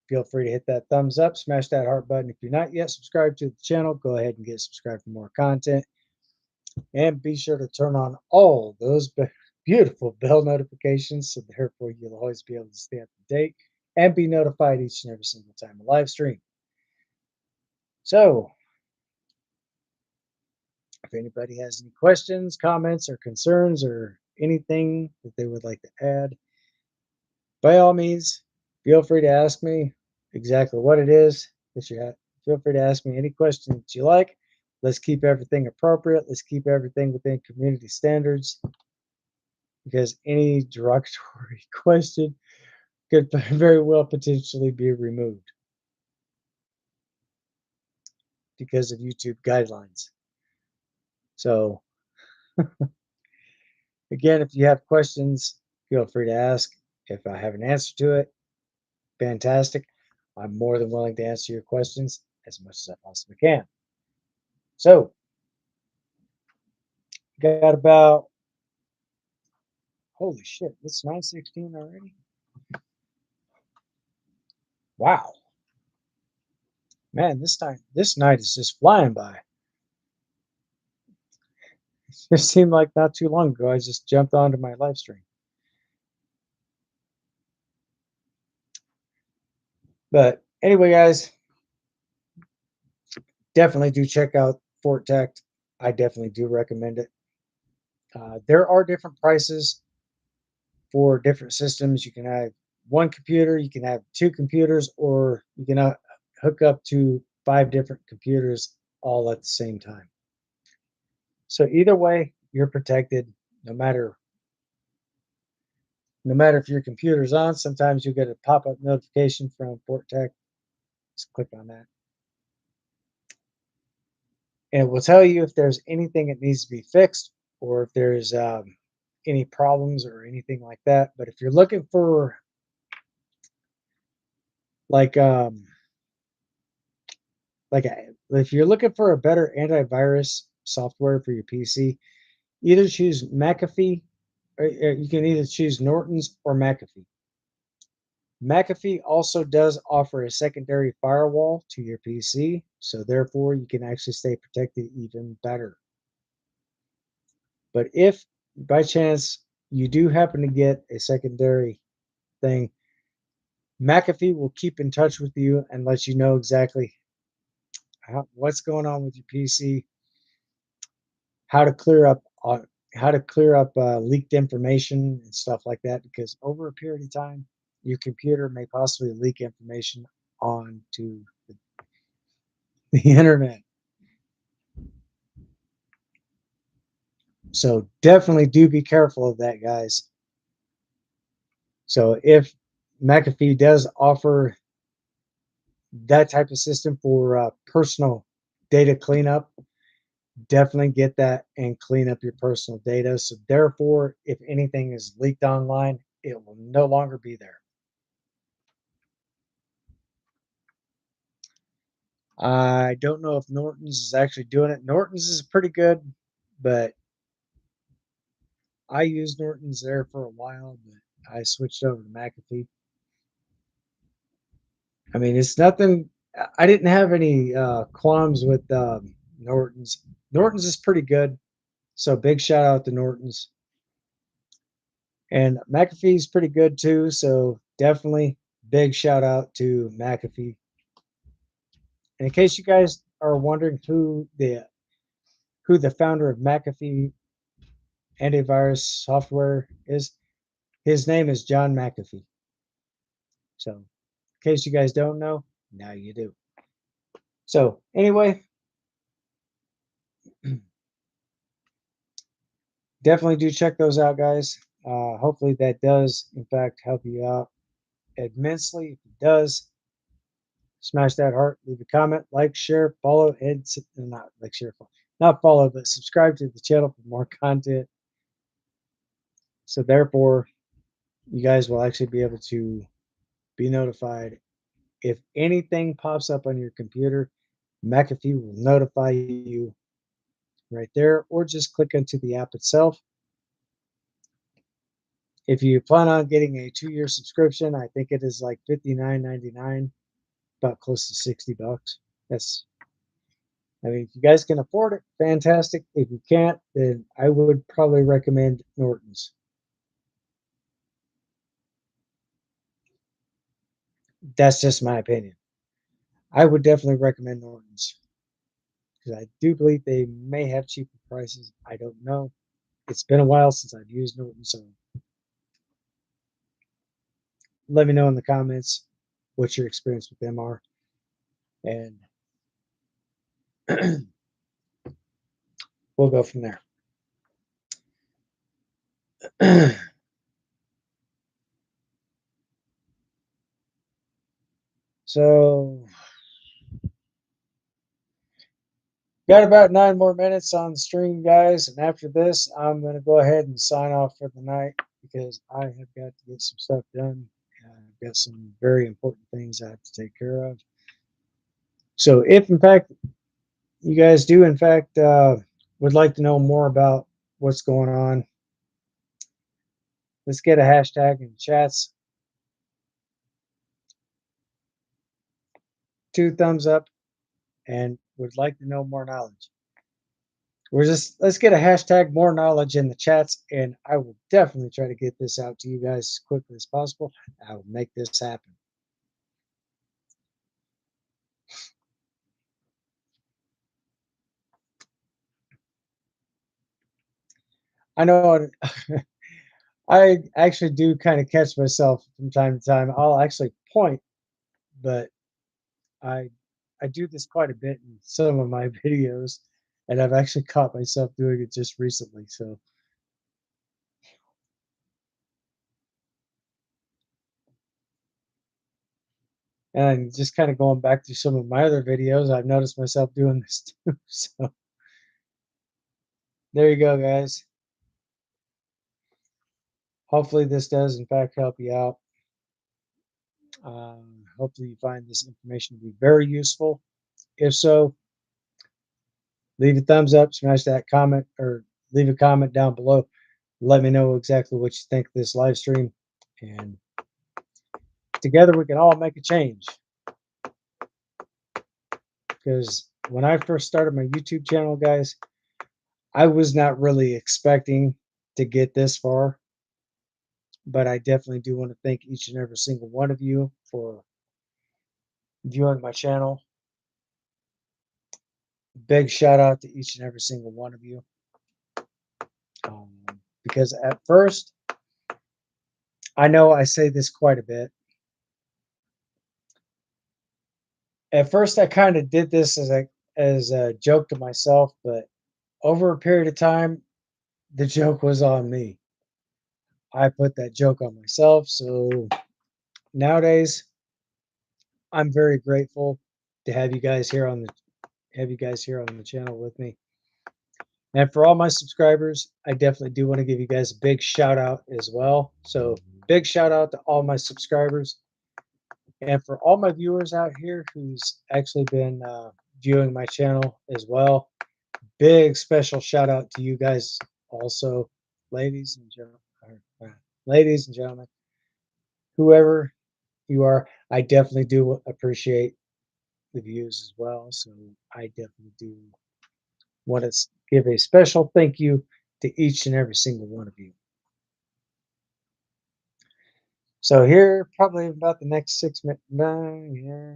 feel free to hit that thumbs up, smash that heart button. If you're not yet subscribed to the channel, go ahead and get subscribed for more content. And be sure to turn on all those beautiful bell notifications, so therefore you'll always be able to stay up to date and be notified each and every single time a live stream. So if anybody has any questions, comments, or concerns, or anything that they would like to add, by all means, feel free to ask me exactly what it is that you have. Feel free to ask me any question that you like. Let's keep everything appropriate. Let's keep everything within community standards, because any derogatory question could very well potentially be removed because of YouTube guidelines. So again, if you have questions, feel free to ask. If I have an answer to it, fantastic. I'm more than willing to answer your questions as much as I possibly can. So, got about, holy shit, it's 9:16 already. Wow, man, this night is just flying by. It just seemed like not too long ago I just jumped onto my live stream. But anyway, guys, definitely do check out FortTech. I definitely do recommend it. There are different prices for different systems. You can have one computer, you can have two computers, or you can hook up to 5 different computers all at the same time. So either way, you're protected no matter if your computer's on. Sometimes you get a pop-up notification from FortTech. Just click on that. And it will tell you if there's anything that needs to be fixed or if there's any problems or anything like that. But if you're looking for like if you're looking for a better antivirus software for your PC, either choose McAfee, or you can either choose Norton's or McAfee. McAfee also does offer a secondary firewall to your PC, so therefore you can actually stay protected even better. But if by chance you do happen to get a secondary thing, McAfee will keep in touch with you and let you know exactly what's going on with your PC, how to clear up leaked information and stuff like that. Because over a period of time, your computer may possibly leak information onto the internet. So definitely do be careful of that, guys. So if McAfee does offer that type of system for personal data cleanup, definitely get that and clean up your personal data. So therefore, if anything is leaked online, it will no longer be there. I don't know if Norton's is actually doing it. Norton's is pretty good, but I used Norton's there for a while, but I switched over to McAfee. I mean, it's nothing. I didn't have any qualms with Norton's. Norton's is pretty good, so big shout out to Norton's. And McAfee's pretty good too, so definitely big shout out to McAfee. And in case you guys are wondering who the founder of McAfee antivirus software is, his name is John McAfee. So, in case you guys don't know, now you do. So, anyway, definitely do check those out, guys. Hopefully, that does, in fact, help you out immensely. If it does, smash that heart, leave a comment, like, share, follow, and not like, share, not follow, but subscribe to the channel for more content. So, therefore, you guys will actually be able to be notified if anything pops up on your computer. McAfee will notify you right there, or just click into the app itself. If you plan on getting a 2-year subscription, I think it is like $59.99, about close to $60. I mean, if you guys can afford it, fantastic. If you can't, then I would probably recommend Norton's. That's just my opinion. I would definitely recommend Norton's because I do believe they may have cheaper prices. I don't know. It's been a while since I've used Norton, so let me know in the comments what your experience with them are, and we'll go from there. So, got about 9 more minutes on the stream, guys, and after this, I'm going to go ahead and sign off for the night because I have got to get some stuff done. I've got some very important things I have to take care of. So, if in fact you guys do, in fact, would like to know more about what's going on, let's get a hashtag in the chats. 2 thumbs up, and would like to know more knowledge. Let's get a hashtag more knowledge in the chats, and I will definitely try to get this out to you guys as quickly as possible. I will make this happen. I know I actually do kind of catch myself from time to time. I'll actually point, but I I do this quite a bit in some of my videos, and I've actually caught myself doing it just recently. So, and just kind of going back to some of my other videos, I've noticed myself doing this too. So, there you go, guys. Hopefully, this does, in fact, help you out. Hopefully, you find this information to be very useful. If so, leave a thumbs up, smash that comment, or leave a comment down below. Let me know exactly what you think of this live stream. And together, we can all make a change. Because when I first started my YouTube channel, guys, I was not really expecting to get this far. But I definitely do want to thank each and every single one of you for viewing my channel. Big shout out to each and every single one of you. Because at first, I know I say this quite a bit. At first, I kind of did this as a joke to myself, but over a period of time, the joke was on me. I put that joke on myself. So nowadays, I'm very grateful to have you guys here on the channel with me. And for all my subscribers, I definitely do want to give you guys a big shout out as well. So big shout out to all my subscribers. And for all my viewers out here who's actually been viewing my channel as well, big special shout out to you guys also, ladies and gentlemen, whoever you are. I definitely do appreciate the views as well. So I definitely do want to give a special thank you to each and every single one of you. So here, probably about the next 6 minutes. Yeah,